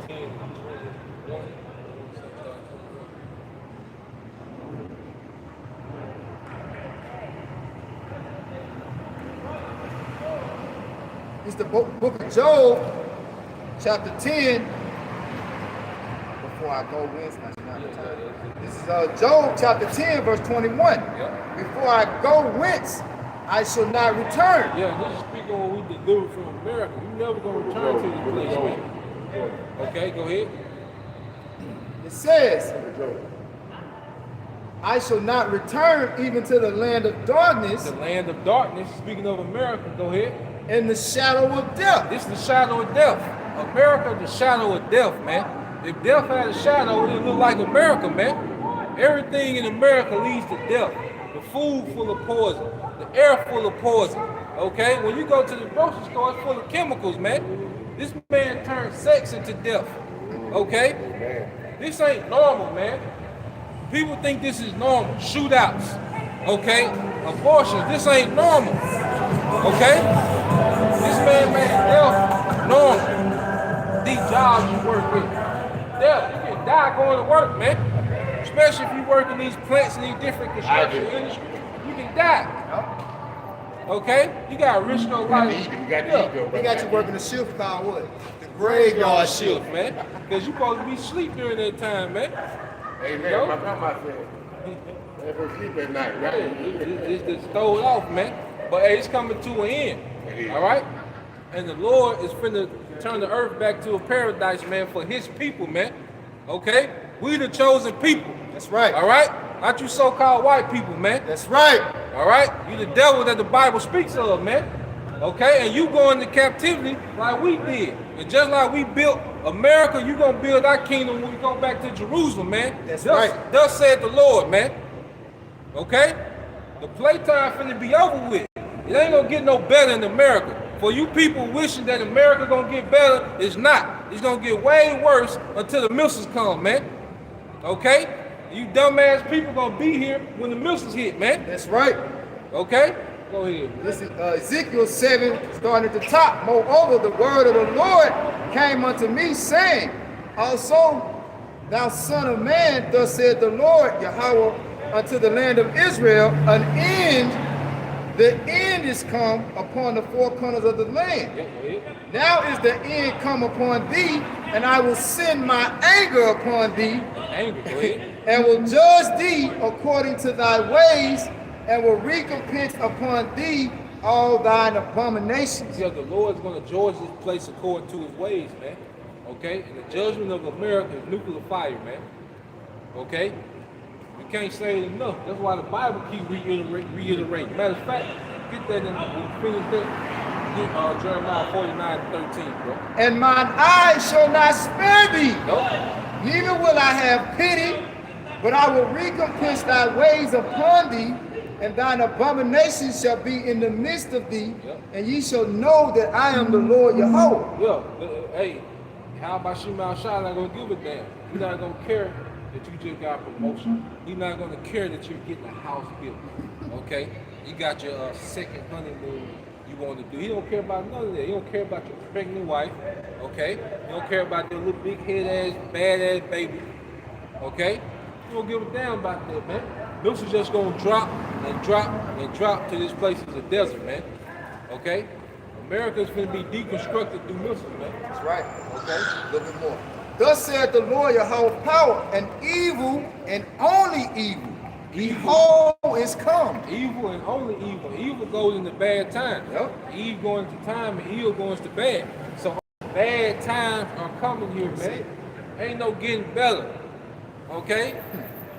10 and 21. It's the book of Job, chapter 10. Before I go, this is Job chapter 10, verse 21. Yep. Before I go whence, I shall not return. Yeah, this is speaking on what we delivered from America. You never gonna return to this place, man. Okay, go ahead. It says, I shall not return even to the land of darkness The land of darkness, speaking of America, go ahead. and the shadow of death. This is the shadow of death. America, the shadow of death, man. If death had a shadow, it would look like America, man. Everything in America leads to death. The food full of poison, the air full of poison. Okay? When you go to the grocery store, it's full of chemicals, man. This man turned sex into death. Okay? This ain't normal, man. People think this is normal. Shootouts. Okay? Abortions. This ain't normal. Okay? This man made death normal. These jobs you work with. Death. You can die going to work, man. Especially if you work in these plants and these different construction industries. You can die. Okay? You gotta risk your life. They got you working a shift called what? The graveyard shift. man. Because you supposed to be asleep during that time, man. Hey You man, know? my grandma said, never sleep at night, Yeah, right? it's just stole off, man. But hey, it's coming to an It end. is. All right? And the Lord is finna turn the earth back to a paradise, man, for his people, man. Okay? We the chosen people. That's right. All right? Not you so-called white people, man. That's right. All right? You the devil that the Bible speaks of, man. Okay? And you go into captivity like we did. And just like we built America, you gonna build our kingdom when we go back to Jerusalem, man. That's Thus- right. Thus said the Lord, man. Okay? The playtime finna be over with. It ain't gonna get no better in America. For you people wishing that America gonna get better, it's not. It's gonna get way worse until the missiles come, man. Okay? You dumbass people gonna be here when the missiles hit, man. That's right. Okay? Go ahead. This is Ezekiel 7, starting at the top. Moreover, the word of the Lord came unto me, saying, also, thou son of man, thus said the Lord Yahweh unto the land of Israel, an end, the end is come upon the four corners of the land. Yeah, go ahead. Now is the end come upon thee, and I will send my anger upon thee, Angry, go ahead. and will judge thee according to thy ways, and will recompense upon thee all thine abominations. Yeah, the Lord's gonna judge this place according to his ways, man. Okay? And the judgment of America is nuclear fire, man. Okay? You can't say it enough. That's why the Bible keep reiterating. Matter of fact, get that in, we finish that. Get Jeremiah 49:13, bro. And mine eyes shall not spare thee, Nope. neither will I have pity, But I will recompense thy ways upon thee, and thine abominations shall be in the midst of thee, and ye shall know that I am the Lord Yahweh. Hey, how about Shemal Shah not gonna give a damn? He's not gonna care that you just got a promotion. He's not gonna care that you're getting a house built. Okay? You got your second honeymoon you want to do. He don't care about none of that. He don't care about your pregnant wife. Okay? He don't care about that little big head ass, bad ass baby. Okay? He don't give a damn about that, man. Mills is just gonna drop and drop and drop to this place is a desert, man. Okay? America's gonna be deconstructed through missiles, man. That's right. Okay? A little bit more. Thus said the Lord Yahweh power, and evil and only evil. Behold is come. Evil and only evil. Evil goes into bad times. Yep. Evil going to time and evil goes to bad. So bad times are coming here, man. Ain't no getting better. Okay?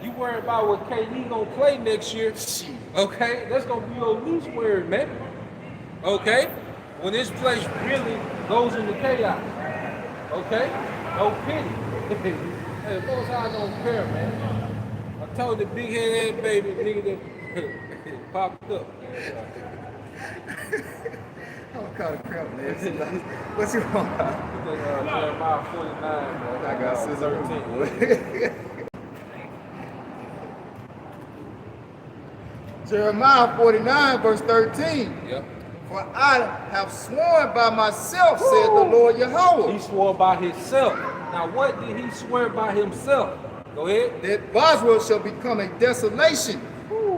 You worry about what KD gonna play next year. Okay? That's gonna be your least worry, man. Okay? When this place really goes into chaos. Okay? No pity. Hey, most I don't care, man. I told the big head ass baby nigga that popped up. What kind of crap, man? What's your want? Jeremiah 49, bro. I got scissor 13. Jeremiah 49, verse 13. Yep. For I have sworn by myself, said the Lord Yahweh, He swore by himself. Now what did he swear by himself? Go ahead. that Bosra shall become a desolation,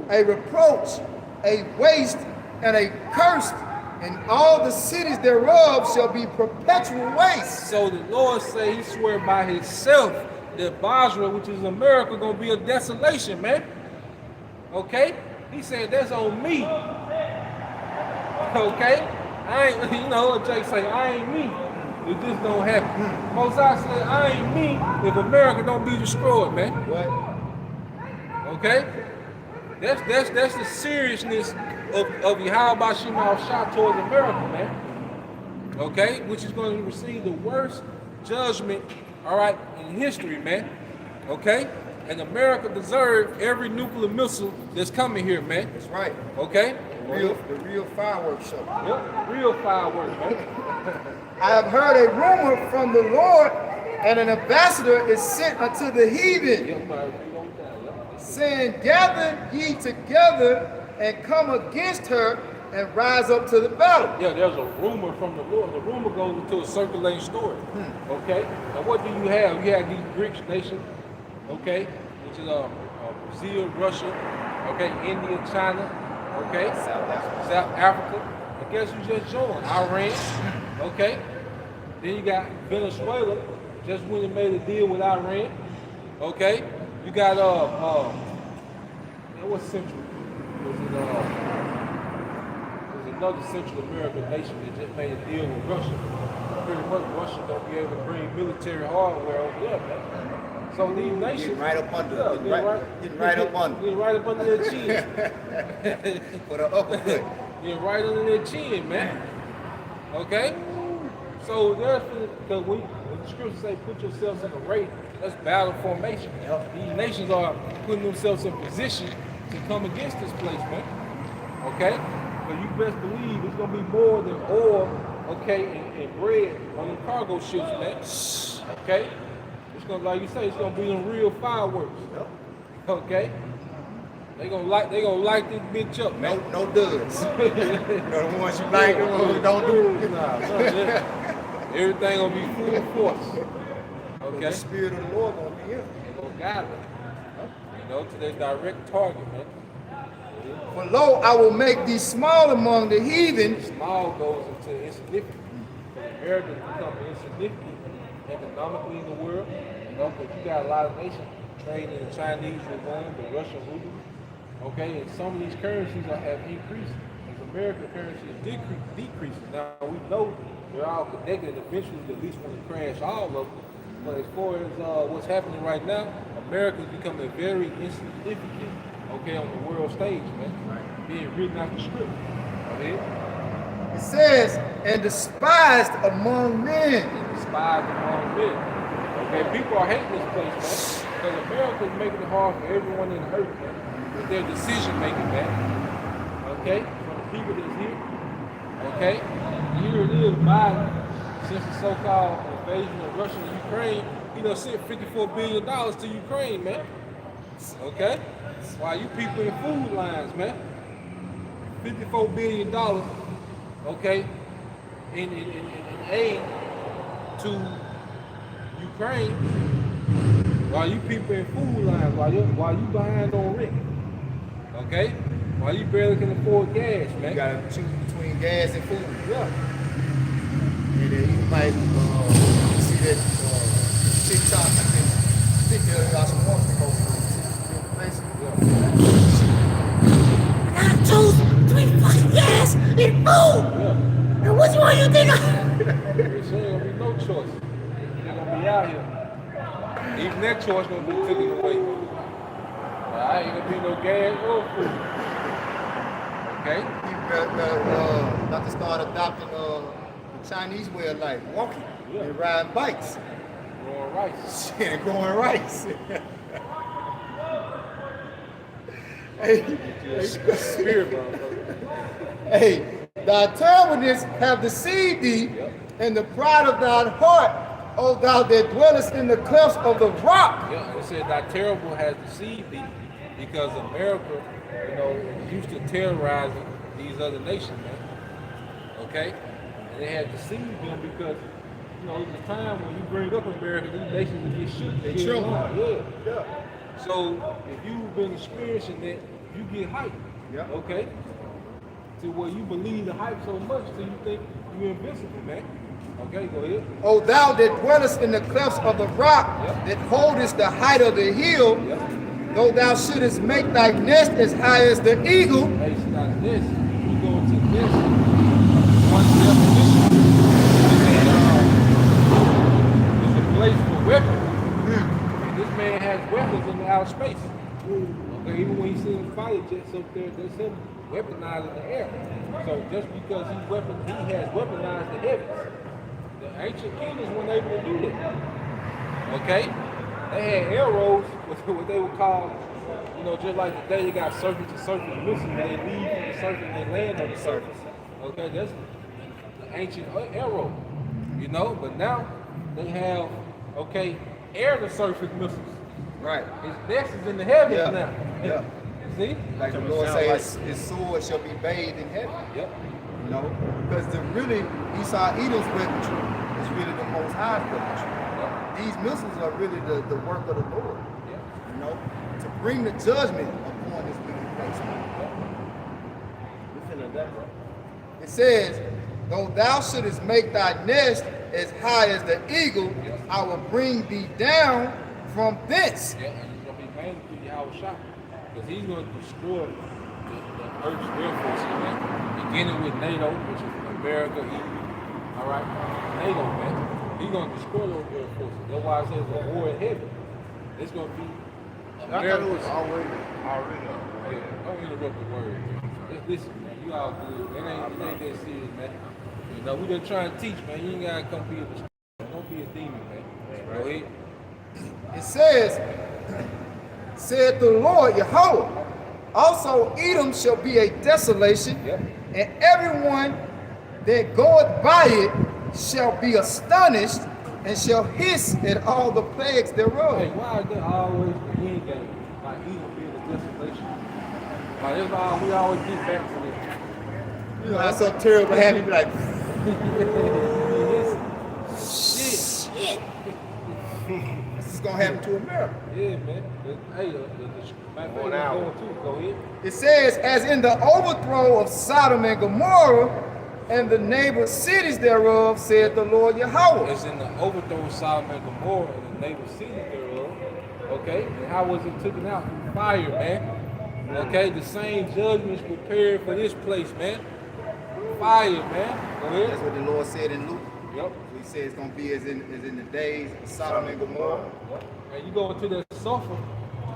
a reproach, a waste, and a curse, and all the cities thereof shall be perpetual waste. So the Lord say he swear by himself that Basra, which is America, gonna be a desolation, man. Okay? He said that's on me. Okay? I ain't, you know what Jake say, I ain't me if this don't happen. Mosiah said, I ain't me if America don't be destroyed, man. What? Okay? That's the seriousness of Yahweh Shemal Shah towards America, man. Okay? Which is going to receive the worst judgment, all right, in history, man. Okay? And America deserves every nuclear missile that's coming here, man. That's right. Okay? The real fireworks show. Yep, real fireworks, man. I have heard a rumor from the Lord, and an ambassador is sent unto the heathen, Yep, man, read on down, yep. saying, gather ye together and come against her and rise up to the battle. Yeah, there's a rumor from the Lord. The rumor goes into a circulating story. Okay? Now what do you have? You have these BRICS nations, okay, which is Brazil, Russia, okay, India, China, okay, South Africa. I guess you just joined Iran, okay. Then you got Venezuela, just went and made a deal with Iran, okay. You got what's Central? Was it there's another Central American nation that just made a deal with Russia. Pretty much Russia don't be able to bring military hardware over there, man. So these nations Getting right up under. yeah, Getting right up under. Getting right up under their chin. For the uppercut. Getting right under their chin, man. Okay? So there's because when the scriptures say put yourselves in a race, that's battle formation. These nations are putting themselves in position to come against this place, man. Okay? But you best believe it's gonna be more than oil, okay, and bread on the cargo ships, man. Okay? It's gonna, like you say, it's gonna be them real fireworks. Okay? They gonna light this bitch up, man. No duds. The ones you like, the ones you don't do. Nah, everything gonna be full force. Okay? The spirit of the Lord gonna be in. They gonna guide them. You know, to their direct target, man. For lo, I will make thee small among the heathen, Small goes into insignificant. Americans become insignificant economically in the world. You know, because you got a lot of nations trading in the Chinese yuan, the Russian ruble. Okay, and some of these currencies have increased. As American currency is decreasing. Now we know they're all connected, and eventually the least want to crash all of them. But as far as what's happening right now, America is becoming very insignificant, okay, on the world stage, man. Being written out the script. Okay? it says, and despised among men. Despised among men. Okay, people are hating this place, man. Because America is making it hard for everyone in the earth, man, with their decision making, man. Okay? For the people that's here. Okay? Here it is, Biden, since the so-called invasion of Russia and Ukraine, he done sent $54 billion to Ukraine, man. Okay? While you people in food lines, man. $54 billion, okay, in aid to Ukraine, while you people in food lines, while you behind on rent, okay, while you barely can afford gas, man. You gotta choose between gas and food. Yeah. And then you might see that TikTok, I think there got some more people I chose 3 fucking gas and food. Yeah. And which one you think? There ain't gonna be no choice. They're gonna be out here. Even that choice gonna be taken away. I ain't gonna be no gas or food. Okay? people got to start adopting the Chinese way of life, walking and riding bikes. Growing rice. Shit, and growing rice. Hey, Spirit, bro. hey, thy terribleness have deceived thee, and the pride of thine heart, O thou that dwellest in the clefts of the rock. Yeah, it said that terrible has deceived thee because America, is used to terrorizing these other nations, man. Okay? And they had deceived them because, it's a time when you bring up America, these nations will get shook. They get tremble. alarmed. Yeah. So if you've been experiencing that, you get hyped. Yeah. Okay? To where you believe the hype so much till you think you're invincible, man. Okay, go ahead. O thou that dwellest in the clefts of the rock, that holdest the height of the hill, though thou shouldest make thy nest as high as the eagle. Hey, it's not this. You go into this. One definition. It's a place for weapons. And this man has weapons in the outer space. Okay, even when he sees fighter jets up there, that's him weaponized in the air. So just because he has weaponized the heavens. The ancient kingdoms weren't able to do that. Okay? They had arrows, what they would call, just like today you got surface-to-surface missiles, where they leave from the surface and they land on the surface. Okay, that's the ancient arrow, but now they have, air-to-surface missiles. Right. His nest is in the heavens Yeah. now. Yeah. See? Like the Lord says, his sword shall be bathed in heaven. Yep. Because Esau Edom's weaponry is really the most high weaponry. These missiles are really the work of the Lord. To bring the judgment upon this wicked place. It says, though thou shouldest make thy nest as high as the eagle, I will bring thee down from thence. Yeah, and he's going to be made through Yahweh Shah. Because he's going to destroy the Earth's air forces, man. Beginning with NATO, which is America, EU. All right? NATO, man. He's going to destroy those air forces. That's why I say it's a war in heaven. It's going to be America's. already. Yeah, don't interrupt the word. Just listen, man. You all good. It ain't that serious, man. We just trying to teach, man. You ain't got to come be a Don't be a demon, man. Go ahead. It says, said the Lord Yahweh, also Edom shall be a desolation, and everyone that goeth by it shall be astonished, and shall hiss at all the plagues thereof. Hey, why is there always the end game? Like Edom being a desolation. Like that's why we always get back to this. That's so terrible having you be like, Shit. this is gonna happen to America. Yeah, man. Hey, going too. Go ahead. It says, as in the overthrow of Sodom and Gomorrah, and the neighbor cities thereof, said the Lord Yahweh. It's in the overthrow of Sodom and Gomorrah and the neighbor cities thereof. Okay? And how was it taken out? Fire, man. Okay? The same judgments prepared for this place, man. Fire, man. Go ahead. That's what the Lord said in Luke. Yep. He said it's gonna be as in the days of Sodom and Gomorrah. And you go into the sulfur,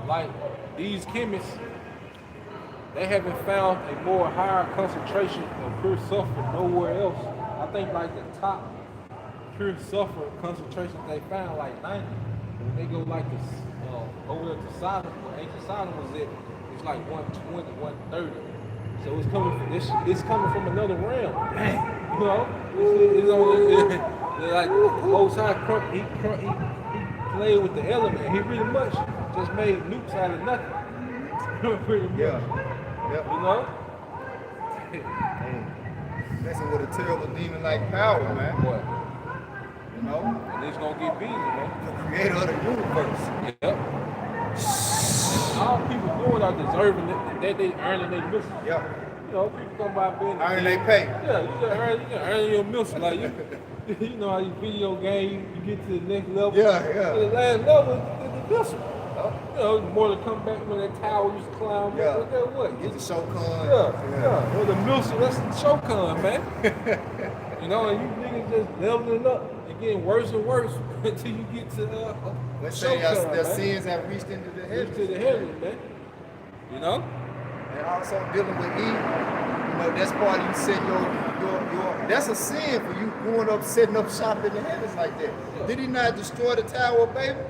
like these chemists, they haven't found a more higher concentration of pure sulfur nowhere else. I think like the top pure sulfur concentration they found like 90. When they go like this over there to Sodom, where ancient Sodom was at, it's like 120, 130. So it's coming from this. It's coming from another realm. You know, it's on like the Most High he played with the element. He pretty much just made nukes out of nothing. Pretty much. Yeah. Yep. You know. Messing with a terrible demon-like power, man. What? You know, And it's gonna get busy, man. the creator of the universe. Yep. All people doing are deserving it, that they earning their mission. Yep. You know, people come by being Earning they pay. Yeah, you can earn your mission. Like you know how you video game, you get to the next level. Yeah. The last level is the mission. You know, more to come back when that tower used to climb. Yeah. What? Get the Shokan. Yeah. Well, the mission, that's the Shokan, man. You know, and you niggas just leveling up and getting worse and worse until you get to Let's say Shokan, their man. sins have reached into the Reach heavens. to the heavens, man. You know? And also dealing with Eve, you know, that's part of you setting your that's a sin for you going up, setting up shop in the heavens like that. Yeah. Did he not destroy the Tower of Babel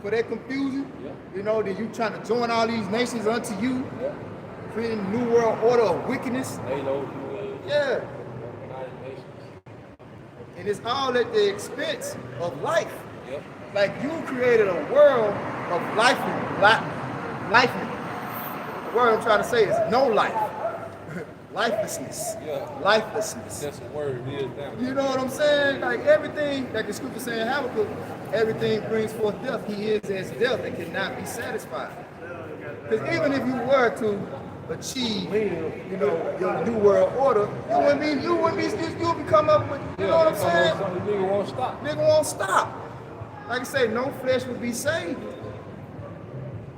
for that confusion? Yeah. You know, that you trying to join all these nations unto you, Yeah. creating a new world order of wickedness. They know who is. Yeah. United Nations. And it's all at the expense of life. Yep. Like you created a world of life. The word I'm trying to say is no life. Lifelessness. Yeah. Lifelessness. That's the word it is now. You know what I'm saying? Like everything, like the scripture saying Habakkuk, everything brings forth death. He is as death that cannot be satisfied. Because even if you were to achieve, you know, your new world order, you would come up with, you know what I'm saying? Some nigga won't stop. Nigga won't stop. Like I say, no flesh will be saved.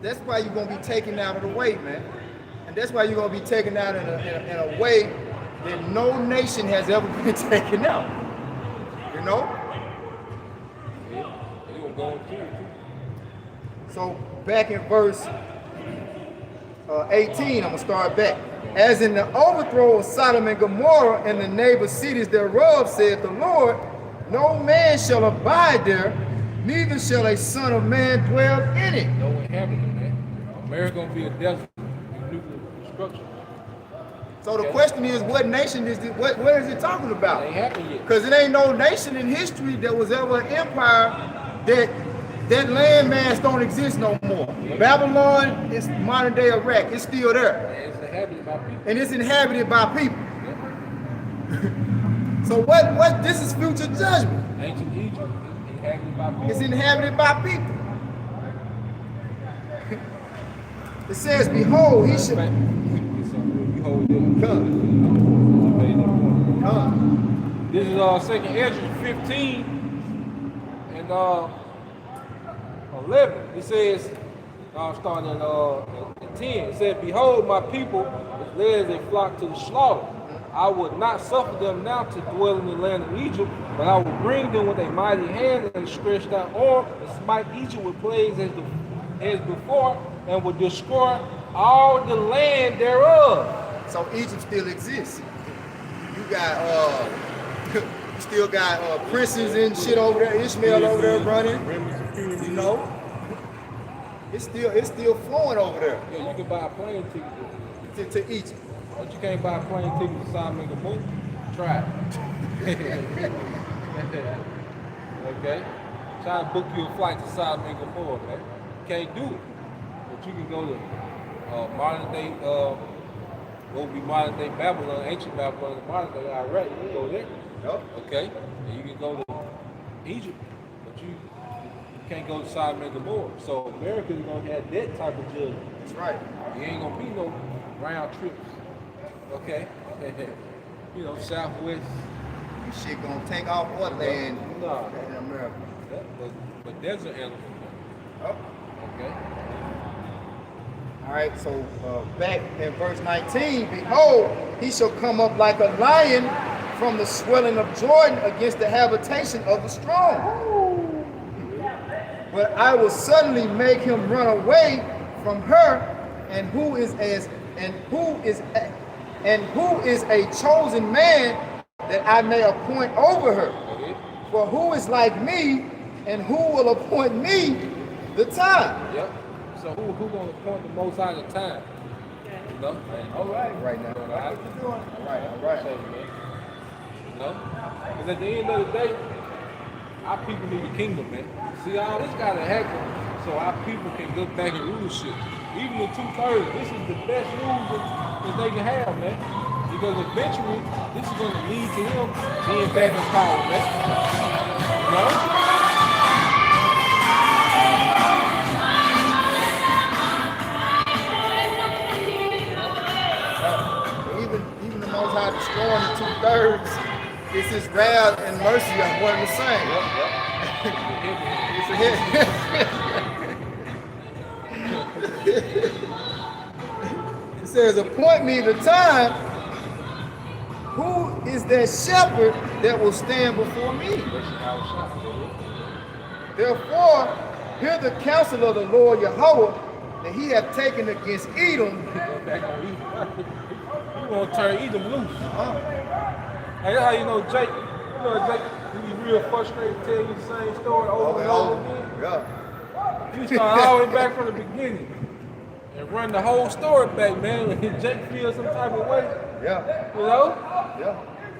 That's why you're gonna be taken out of the way, man. And that's why you're gonna be taken out in a way that no nation has ever been taken out. You know? Yeah. They gonna go and kill you. So back in verse 18, I'm gonna start back. As in the overthrow of Sodom and Gomorrah and the neighbor cities thereof, said the Lord, no man shall abide there, neither shall a son of man dwell in it. No inhabitant, man. America gonna be a desert with nuclear destruction. So the question is, what nation is it? What is it talking It about? ain't happened yet. Because it ain't no nation in history that was ever an empire that landmass don't exist no more. Babylon is modern day Iraq. It's still there, And it's inhabited by people. and it's inhabited by people. Yeah. So what? This is future judgment. Ancient Egypt is inhabited by people. It's inhabited by people. It says, "Behold, he shall Behold, come." this is Second Ezra 15 and 11. It says, starting at 10. It said, "Behold, my people is led as a flock to the slaughter. I would not suffer them now to dwell in the land of Egypt, but I will bring them with a mighty hand and a stretched out arm, and smite Egypt with plagues as before, and will destroy all the land thereof." So Egypt still exists. You got you still got princes and shit over there, Ishmael over there running. You know, it's still flowing over there Yeah, you can buy a plane ticket. to Egypt. But you can't buy a plane ticket to Sodom and Gomorrah. Try it. Okay? Try to book you a flight to Sodom and Gomorrah, man. You can't do it. But you can go to modern day, what would be modern day Babylon, ancient Babylon, and modern day Iraq. You can go there. Yep. Okay? And you can go to Egypt, but you can't go to Sodom and Gomorrah. So America is going to have that type of judgment. That's right. You ain't gonna be no round trips. Okay? You know, Southwest. This shit gonna take off what land No. in America. But desert animals. Yep. Okay? All right, so back in verse 19, "Behold, he shall come up like a lion from the swelling of Jordan against the habitation of the strong. But I will suddenly make him run away from her, and who is a chosen man that I may appoint over her. Okay? For who is like me, and who will appoint me the time. Yep. So who gonna appoint the Most High the time? You know? All right, right now. All right. That's what you're doing. All right, all right. You know? Because at the end of the day, our people need the kingdom, man. See, all this gotta happen so our people can go back in rulership. Even the 2/3, this is the best rules that they can have, man. Because eventually, this is gonna lead to him being back in power, man. You know? Even the Most High destroying the 2/3, it's His wrath and mercy are one and the same. It's a hit. It says, appoint me the time. Who is that shepherd that will stand before me? Therefore, hear the counsel of the Lord Yahweh that he hath taken against Edom. You gonna turn Edom loose. Hey, that's how you know Jake. You know Jake, he be real frustrated, tell you the same story over and over again. Yeah. You start all the way back from the beginning and run the whole story back, man. And Jake feels some type of way, Yeah. you know? Yeah.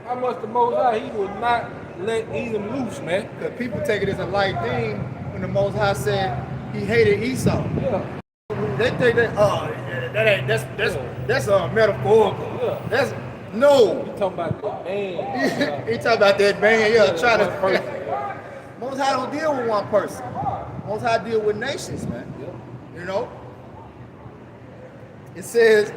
How much the Most High, he would not let Edom loose, man. Because people take it as a light thing when the Most High said he hated Esau. Yeah. They think that that's metaphorical. Yeah. That's no. You talking about the man. He talking about that man, yeah, trying one person, to. Most High don't deal with one person. Most High deal with nations, man. Yeah. You know. It says,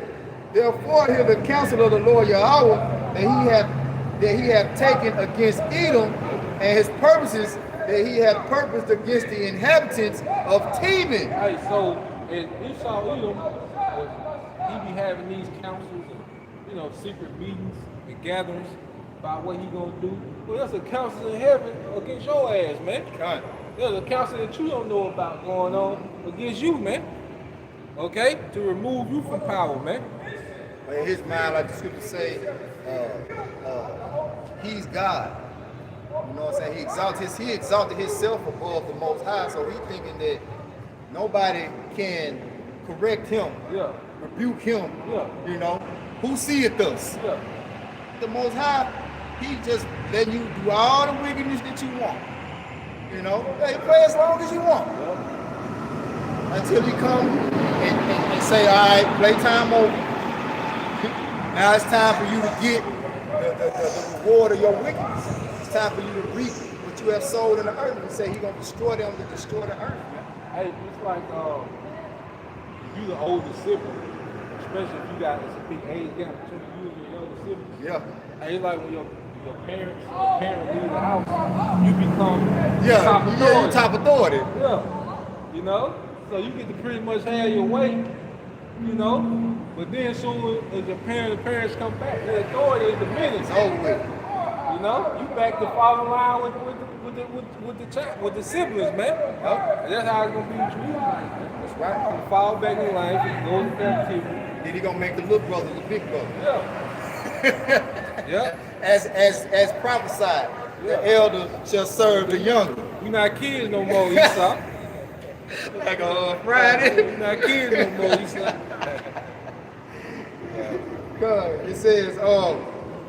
therefore, hear the counsel of the Lord Yahweh that he hath taken against Edom, and his purposes that he hath purposed against the inhabitants of Teman. Hey, so and Esau Edom, he be having these councils and secret meetings and gatherings about what he gonna do. Well, there's a council in heaven against your ass, man. God. There's a council that you don't know about going on against you, man. Okay, to remove you from power, man. But in his mind, like the scripture say, he's God. You know what I'm saying? He exalted himself above the Most High, so he's thinking that nobody can correct him, Yeah, rebuke him. Yeah. You know, who seeth us? yeah. The Most High, he just letting you do all the wickedness that you want. You know, hey, play as long as you want. Until he come and say, all right, playtime over. Now it's time for you to get the reward of your wickedness. It's time for you to reap what you have sowed in the earth. He say he's gonna destroy them to destroy the earth. Hey, it's like you the oldest sibling, especially if you got a big age gap between you and your younger siblings. Yeah. Hey, it's like when your parent leave the house, you become top Yeah, authority. you top authority. Yeah, so you get to pretty much have your way, but then soon as the parents come back, the authority is diminished. It's over with. You back to fall in line with the siblings, man. And that's how it's gonna be with you. That's right. You fall back in life and go to captivity. Then he gonna make the little brother the big brother. Yeah. Yeah. As prophesied, the elder shall serve the younger. We not kids no more, Esau. Like a Friday. We not kids no more, Esau. God, it says,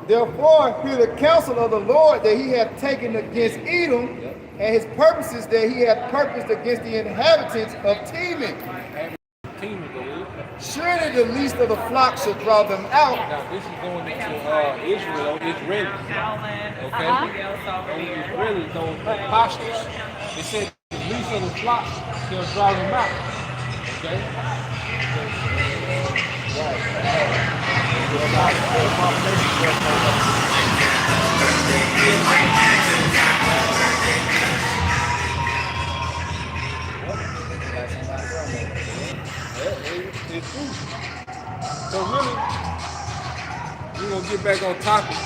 therefore hear the counsel of the Lord that he hath taken against Edom, and his purposes that he hath purposed against the inhabitants of Teman. Surely the least of the flock shall draw them out. Now this is going into Israel, Israelis. Okay? Those Israelis, those imposters. It said the least of the flock shall draw them out. Okay? It's true. So really, we're gonna get back on topic.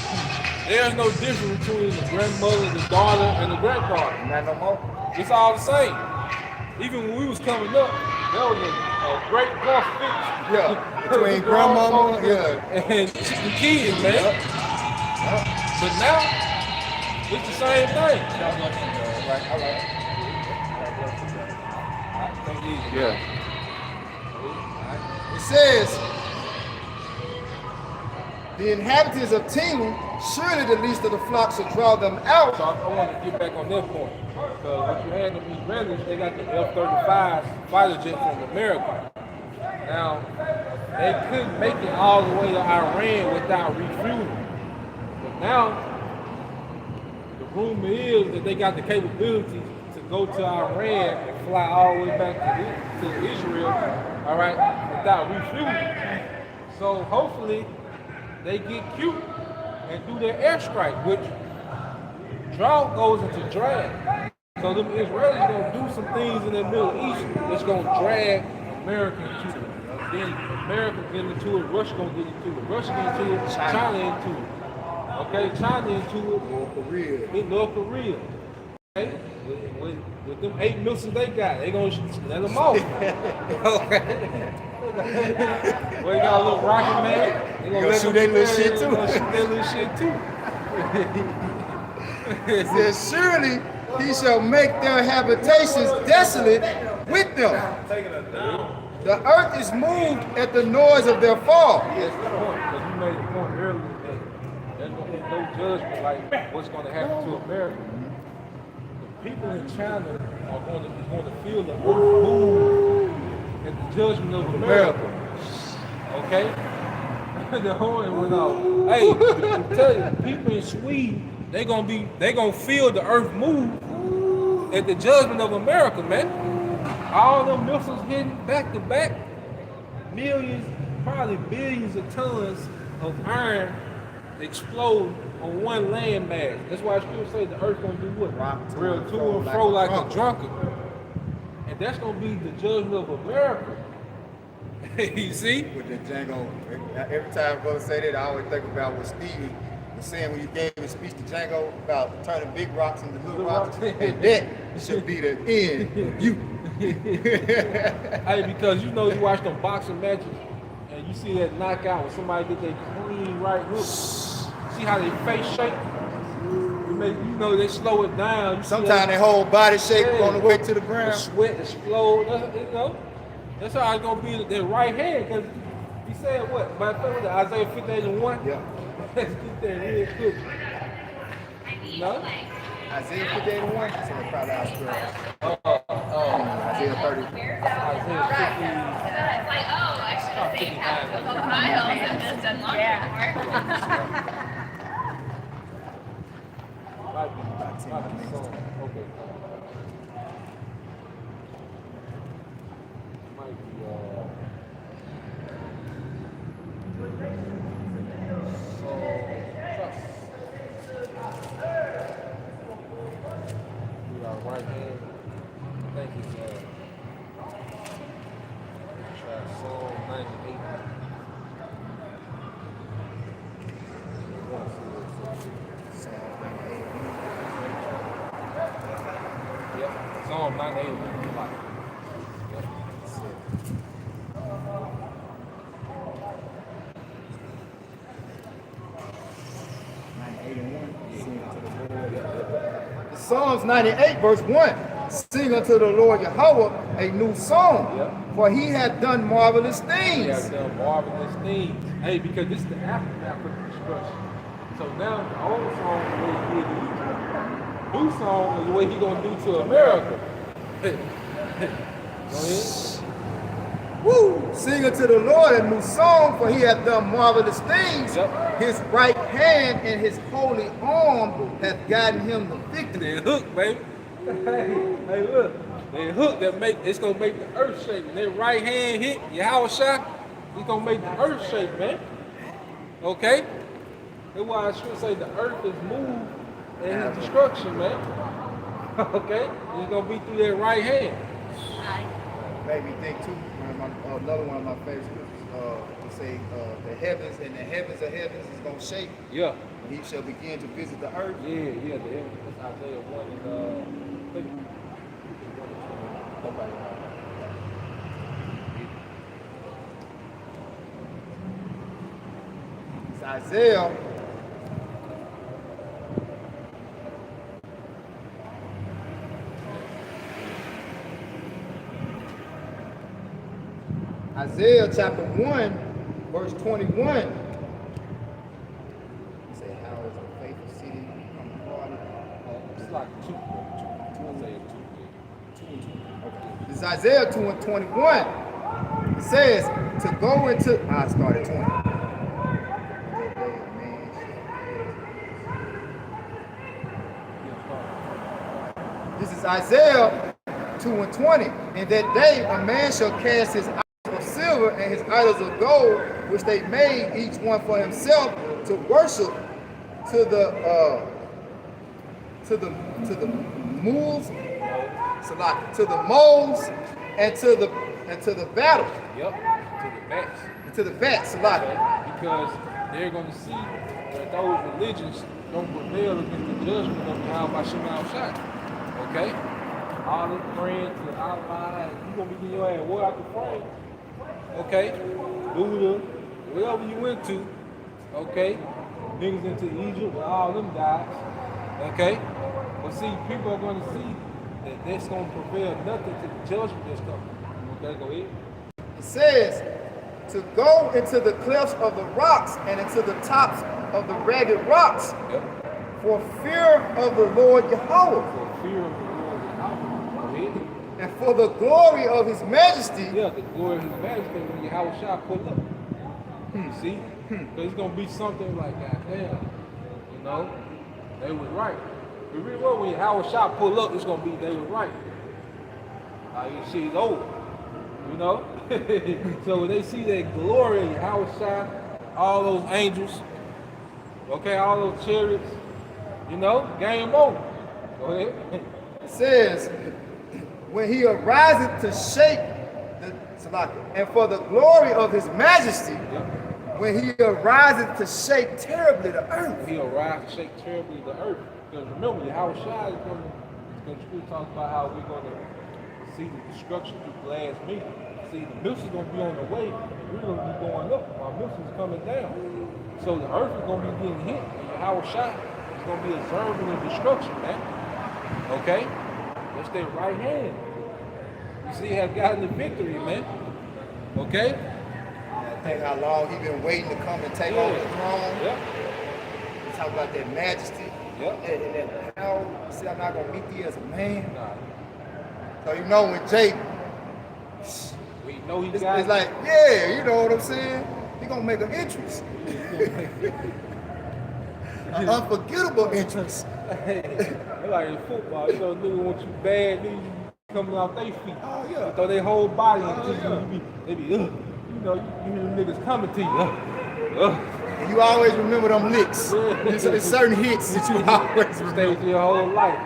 There's no difference between the grandmother, the daughter, and the granddaughter. Not no more. It's all the same. Even when we was coming up, there was a great gulf fix. Yeah, between grandmama, and the kids, man. But now, it's the same thing. All right. Yeah. It says, the inhabitants of Timon, surely the least of the flock shall draw them out. So I want to get back on that point. Because what you had in the Israelis, they got the F-35 fighter jet from America. Now, they couldn't make it all the way to Iran without refueling. But now, the rumor is that they got the capability to go to Iran and fly all the way back to Israel, all right, without refueling. So hopefully, they get cute and do their airstrike, which drought goes into drag. So them Israelis gonna do some things in the Middle East that's gonna drag America into it. Then America get into it, Russia gonna get into it, Russia get into it, China into it. Okay, China into it, North Korea. North Korea. Okay, with them 8 missiles they got, they gonna let them off. Okay. Well, they got a little rocket man. They gonna shoot that little shit too. Gonna shoot that little shit too. It says, surely he shall make their habitations desolate with them. The earth is moved at the noise of their fall. That's the point. Because you made the point earlier that there's gonna be no judgment like what's gonna happen to America. The people in China are going to feel the earth move at the judgment of America. Okay? The horn went off. Hey, I'm telling you, people in Sweden, they gonna feel the earth move at the judgment of America, man. All them missiles hitting back to back, millions, probably billions of tons of iron explode on one landmass. That's why people say the earth gonna do what? Real to and fro like a drunkard. And that's gonna be the judgment of America. You see? With the Django, every time brother say that, I always think about what Stevie was saying when you gave his speech to Django about turning big rocks into little rocks. And that should be the end of you. Hey, because you know you watch them boxing matches and you see that knockout when somebody get their clean right hook. See how they face shake? You know they slow it down. Sometimes their whole body shake on the way to the The ground. sweat explode. You know, that's how it's gonna be their right hand. Because he said what? By the way, Isaiah 58:1. Yeah. Let's get that real quick. No? Isaiah 58:1. So they probably out there. Isaiah 30. Isaiah 50. It's like, oh, I should have saved half of the files and just done longer. Might be so. Okay. Might be with our right hand. I think it's try Psalm 98. Yep, Psalm 98. Yep. 98:1. Psalms 98 verse 1. Sing unto the Lord Yahweh a new song, Yep. for he hath done marvelous He things. has done marvelous things. Hey, because this is the aftermath of the destruction. So now the old song is the way he did to Egypt. New song is the way he gonna do to America. Go ahead. Woo! Sing unto the Lord a new song, for he hath done marvelous things. Yep. His right hand and his holy arm hath gotten him the victory. They hook, baby. Hey, look. They hook that it's gonna make the earth shake. When their right hand hit Yahweh Shah, it's gonna make the earth shake, man. Okay? That's why I should say the earth is moved in his destruction, man. Okay? It's gonna be through that right hand. Made me think too. Another one of my favorite scriptures say the heavens and the heavens of heavens is gonna shake. Yeah. He shall begin to visit the earth. Yeah, that's Isaiah 1 and I think nobody knows. It's Isaiah. Isaiah chapter 1, verse 21. Say, how is a faithful city become a party? It's like two. Isaiah 2. Okay. This is Isaiah 2 and 21. It says, to go into, I started 20. This is Isaiah 2 and 20. In that day, a man shall cast his idols of silver and his idols of gold, which they made each one for himself, to worship to the moles, to the moles, and to the battle. Yep. To the backs. To the vats, Because they're going to see that those religions don't rebel against the judgment of Yahweh Shema Shai. Okay? All this praying to Allah, you going to be getting your ass wore out the frame. Okay? Buddha, wherever you went to, okay? Niggas into Egypt, all them guys. Okay? But see, people are going to see that that's going to prevail nothing to the judgment that's coming. Okay, go ahead. It says, to go into the clefts of the rocks and into the tops of the ragged rocks, Yep. for fear of the Lord Yahweh, For fear of the Lord Yahweh. Go ahead. and for the glory of his majesty. Yeah, the glory of his majesty when Yahweh Shah pull up. See? Because it's going to be something like, goddamn, you know, they was right. It really was when Yahweh Shah pull up, it's going to be they was right. Like, this shit's over, you know? So when they see that glory of Yahweh Shah, all those angels, okay, all those chariots, you know, game over. Go ahead. It says, when he ariseth to shake the and for the glory of his majesty, Yep. when he ariseth to shake terribly the earth. He'll rise to shake terribly the earth. Because remember, Yahweh Shai is going to talk about how we're going to see the destruction through glass meat. See, the missile's going to be on the way. We're going to be going up while missile's coming down. So the earth is going to be getting hit. And Yahweh Shai is going to be observing the destruction, man. Okay? That's their right hand. You see, has gotten the victory, man. Okay? I think how long he been waiting to come and take over the throne. Yep. We talk about that majesty. Yep. And that power. See, I'm not gonna meet thee as a man. Nah. So you know when Jake, We know he it's got like, yeah, you know what I'm saying? He gonna make an entrance. An unforgettable entrance. They like in football, you know, nigga want you bad, nigga you coming off their feet. Oh, yeah. Throw their whole body into Oh, you. yeah. They be, you know, you hear them niggas coming to you. And you always remember them licks. There's certain hits that you always Stay remember. with you your whole life.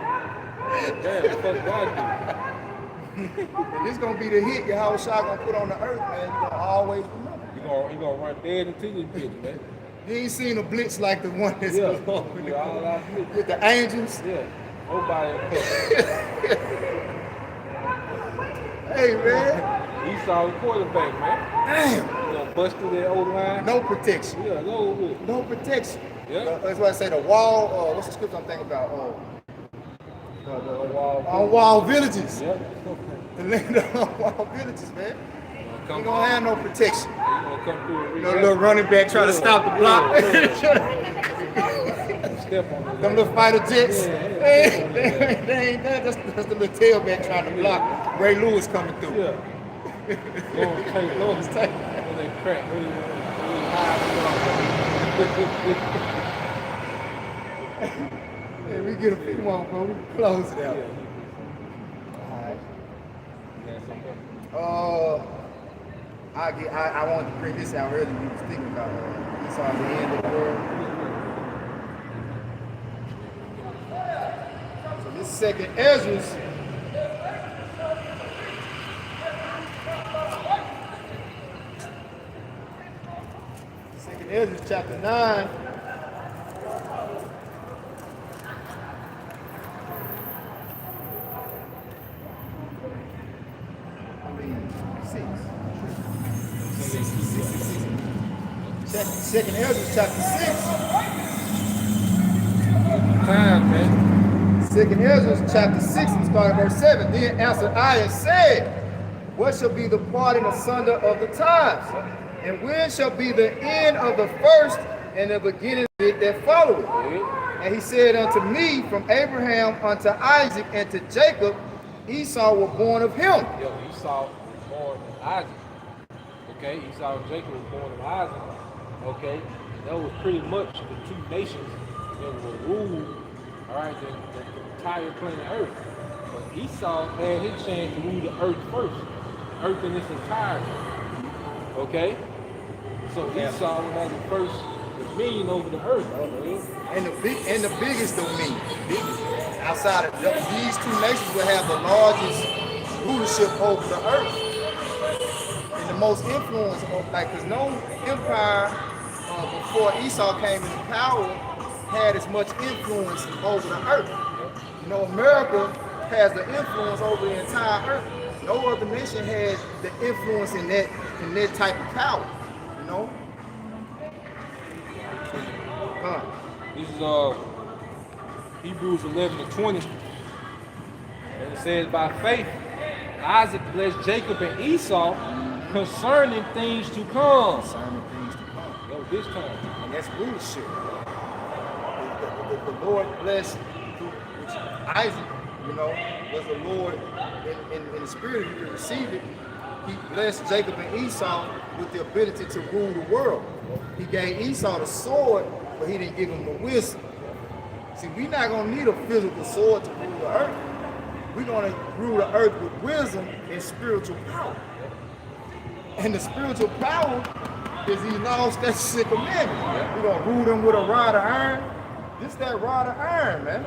Damn, fuck that And this gonna be the hit Yahweh Shah gonna put on the earth, man. You gonna always remember. dude. You gonna run dead into this bitch, man. You ain't seen a blitz like the one that's Yeah, going you all out here. with the angels. Yeah, nobody. Hey, man. Esau the quarterback, man. Damn. You know, bust through that old line. No protection. Yeah, no good. No protection. Yeah. That's why I say the wall. What's the script I'm thinking about? The wall. On wall villages. Yep. The land of wall villages, man. You Come don't have no protection. You gonna come through and No little running back trying to stop the block. Step on the Them little fighter jets. Yeah. They ain't that. That's the little tailback trying to block Ray Lewis coming through. Yeah. Lawrence Taylor. When they crack, really high. Hey, we get a few more, bro. We close it out. All right. I wanted to bring this out earlier. We was thinking about Esau at the end of the world. So this second Ezra's. Second Ezra chapter 9. Second Ezra chapter 6. Time, man. Second Ezra chapter 6 and start at verse 7. Then answered I and said, what shall be the parting asunder of the times? And when shall be the end of the first and the beginning of it that followeth? And he said unto me, from Abraham unto Isaac and to Jacob, Esau were born of him. Yo, Esau was born of Isaac. Okay, Esau and Jacob was born of Isaac. Okay, and that was pretty much the two nations that were ruled, all right, the entire planet Earth. But Esau had his chance to rule the earth first, earth in its entirety. Okay, so Esau had the first dominion over the earth. And the biggest dominion. Outside of these two nations will have the largest rulership over the earth. And the most influence, like, because no empire before Esau came into power had as much influence over the earth. You know, America has the influence over the entire earth. No other nation has the influence in that type of power. You know. This is Hebrews 11:20. And it says, by faith, Isaac blessed Jacob and Esau concerning things to come. Concerning things to come. Yo, this time. And that's rulership. The Lord blessed Isaac, you know, was the Lord in the spirit, you can receive it. He blessed Jacob and Esau with the ability to rule the world. He gave Esau the sword, but he didn't give him the wisdom. See, we're not going to need a physical sword to rule the earth. We're going to rule the earth with wisdom and spiritual power. And the spiritual power is these laws, statutes, and commandments. We're going to rule them with a rod of iron. This is that rod of iron, man.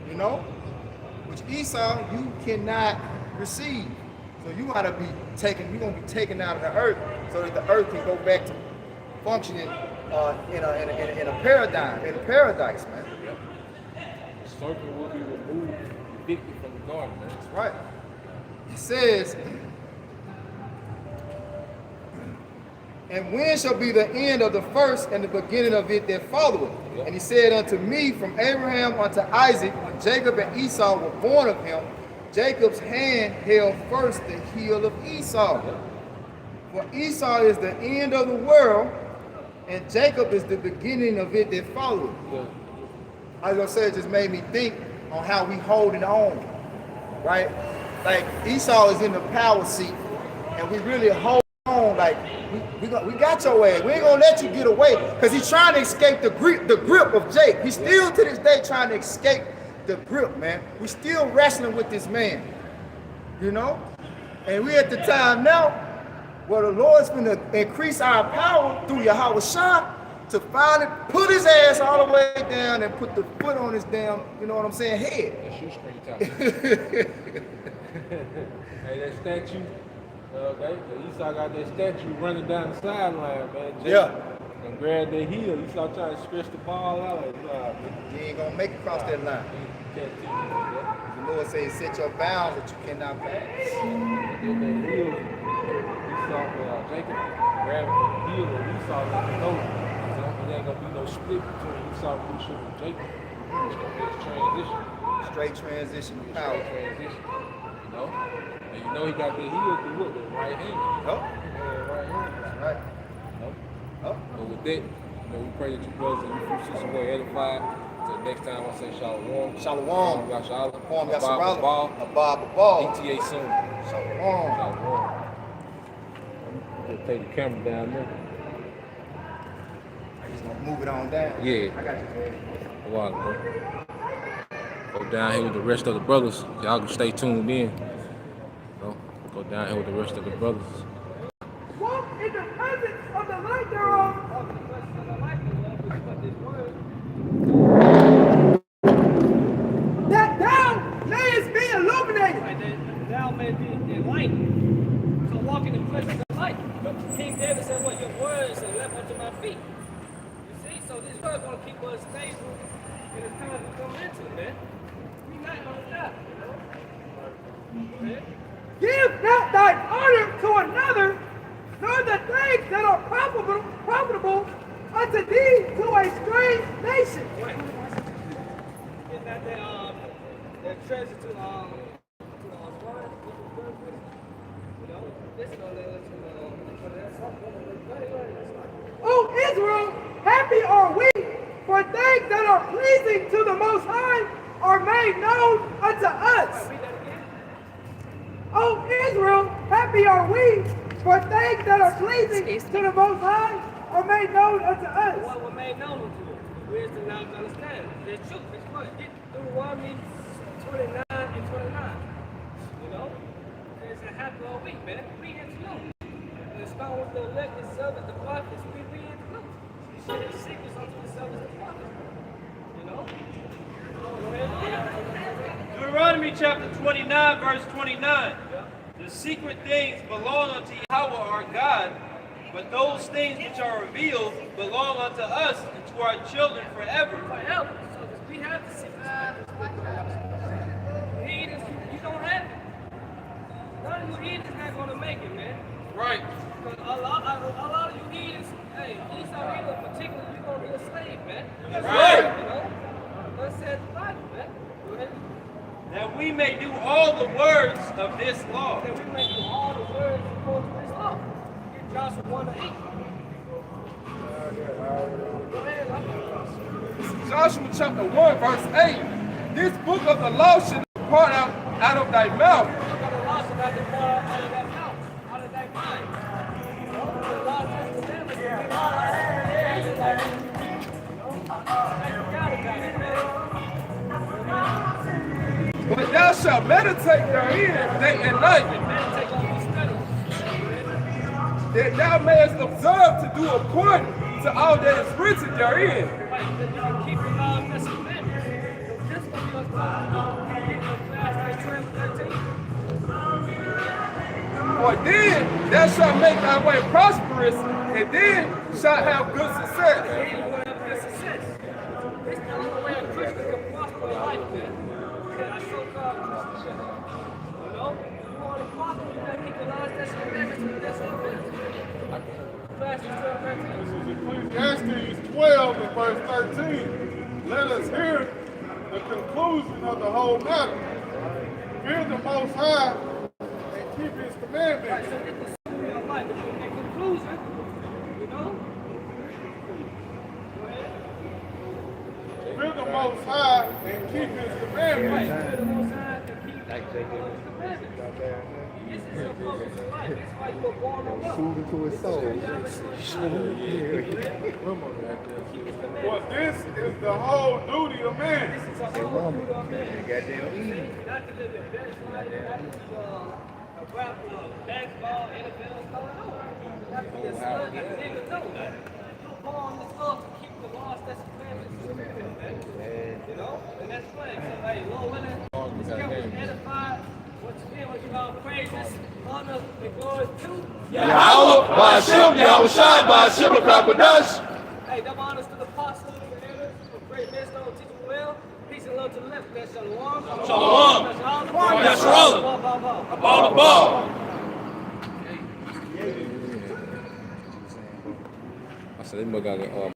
You know? Which Esau, you cannot receive. So you gotta be taken, you're gonna be taken out of the earth so that the earth can go back to functioning in a paradigm, in a paradise, man. The serpent will be removed, evicted from the garden, man. That's right. It says, and when shall be the end of the first and the beginning of it that followeth? Yep. And he said unto me, from Abraham unto Isaac, when Jacob and Esau were born of him, Jacob's hand held first the heel of Esau. Yep. For Esau is the end of the world, and Jacob is the beginning of it that followeth. Yep. I was gonna say, it just made me think on how we holding on, right? Like Esau is in the power seat, and we really hold on, like we got your ass. We ain't gonna let you get away, because he's trying to escape the grip of Jake. He's still to this day trying to escape the grip, man. We still wrestling with this man, you know? And we at the time now where the Lord's gonna increase our power through Yahweh Shah to finally put his ass all the way down and put the foot on his damn, you know what I'm saying, head. That's your straight time. Hey, that statue, okay, Esau got that statue running down the sideline, man. Yeah. And grab their heel. Esau trying to stretch the ball out. Like, nah, man. You ain't gonna make it across that line. You can't teach me that. The Lord says, set your bounds that you cannot pass. And then that heel, Esau, Jacob grabbing the heel of Esau, let him know. There ain't gonna be no split between Esau and Jacob. It's gonna be a transition. Straight transition of power. Straight transition. You know? And you know he got the heel through what? The right hand. Nope. Right hand. That's right. Nope. Nope. But with that, you know, we pray that you brothers and you sisters were edified. Until next time, I say shalom. Shalom. Shalom. Shalom. Abba Ball. ETA soon. Shalom. Shalom. Just take the camera down there. I just gonna move it on down. Yeah. I got you, man. Wow, bro. Go down here with the rest of the brothers. Y'all can stay tuned in. Go down here with the rest of the brothers. Walk in the presence of the light thereof. That thou mayest be illuminated. Right, that thou may be in light. So walk in the presence of light. King David said, what your words are left unto my feet. You see, so these words want to keep us stable in the time we come into, man. We not gonna stop, you know? Give not thine honor to another, nor the things that are profitable unto thee to a strange nation. Right. Get not that treasure to foreign, O Israel, happy are we, for things that are pleasing to the Most High are made known unto us. O Israel, happy are we, for things that are pleasing to the Most High are made known unto us. What were made known unto us? Wisdom, knowledge, understanding. The truth is what? Deuteronomy 29 and 29. You know? It's a happy are we, man. We in to know. And it's not with the elected servants, the prophets, we in to know. We share his secrets unto the servants, the prophets. You know? Go ahead. Deuteronomy chapter 29, verse 29. The secret things belong unto Yahweh our God, but those things which are revealed belong unto us and to our children forever. Forever. So we have the secrets. Heathens, you don't have it. None of you heathens not going to make it, man. Right. Because a lot of you heathens, hey, Esau in particular, you're going to be a slave, man. That's right. You know? That says the Bible, man. Go ahead. That we may do all the words of this law. That we may do all the words according to this law. Get Joshua 1 to 8. Go ahead, Joshua chapter 1, verse 8. This book of the law should depart out of thy mouth. But thou shalt meditate therein day and night, that thou mayest observe to do according to all that is written therein. For then thou shalt make thy way prosperous, and then shalt have good success. It's the only way a Christian can prosper in life, man. And I so called Christian. You know? You want to prosper, you got to keep the laws, that's what Ecclesiastes 12 and verse 13. Let us hear the conclusion of the whole matter. Fear the Most High and keep His commandments. So get the summary of life. In conclusion, you know? Go ahead. Fear the Most High and keep His commandments. Fear the Most High and keep His commandments. This is your focus in life. That's why you were born on earth. Food into his soul. For this is the whole duty of man. This is a whole duty of man. Goddamn easy. Not to live your best life, not to be a rap, basketball, NFL star, no. Not to be a stud, not to nigga, no. You're born on this earth to keep the laws, that's the commandments, you know? And that's right. So, hey, Lord willing, this girl was edified. Once again, what you all praises, honor, and glory to Yahweh, Ba'ashem, Yahweh Shai, Ba'ashem, Rakapadash. Hey, double honors to the apostles, the elders, for great wisdom, teaching well. Peace and love to the left. That's Shalom. Shalom. That's Shalom. Ball to ball. I said, they must got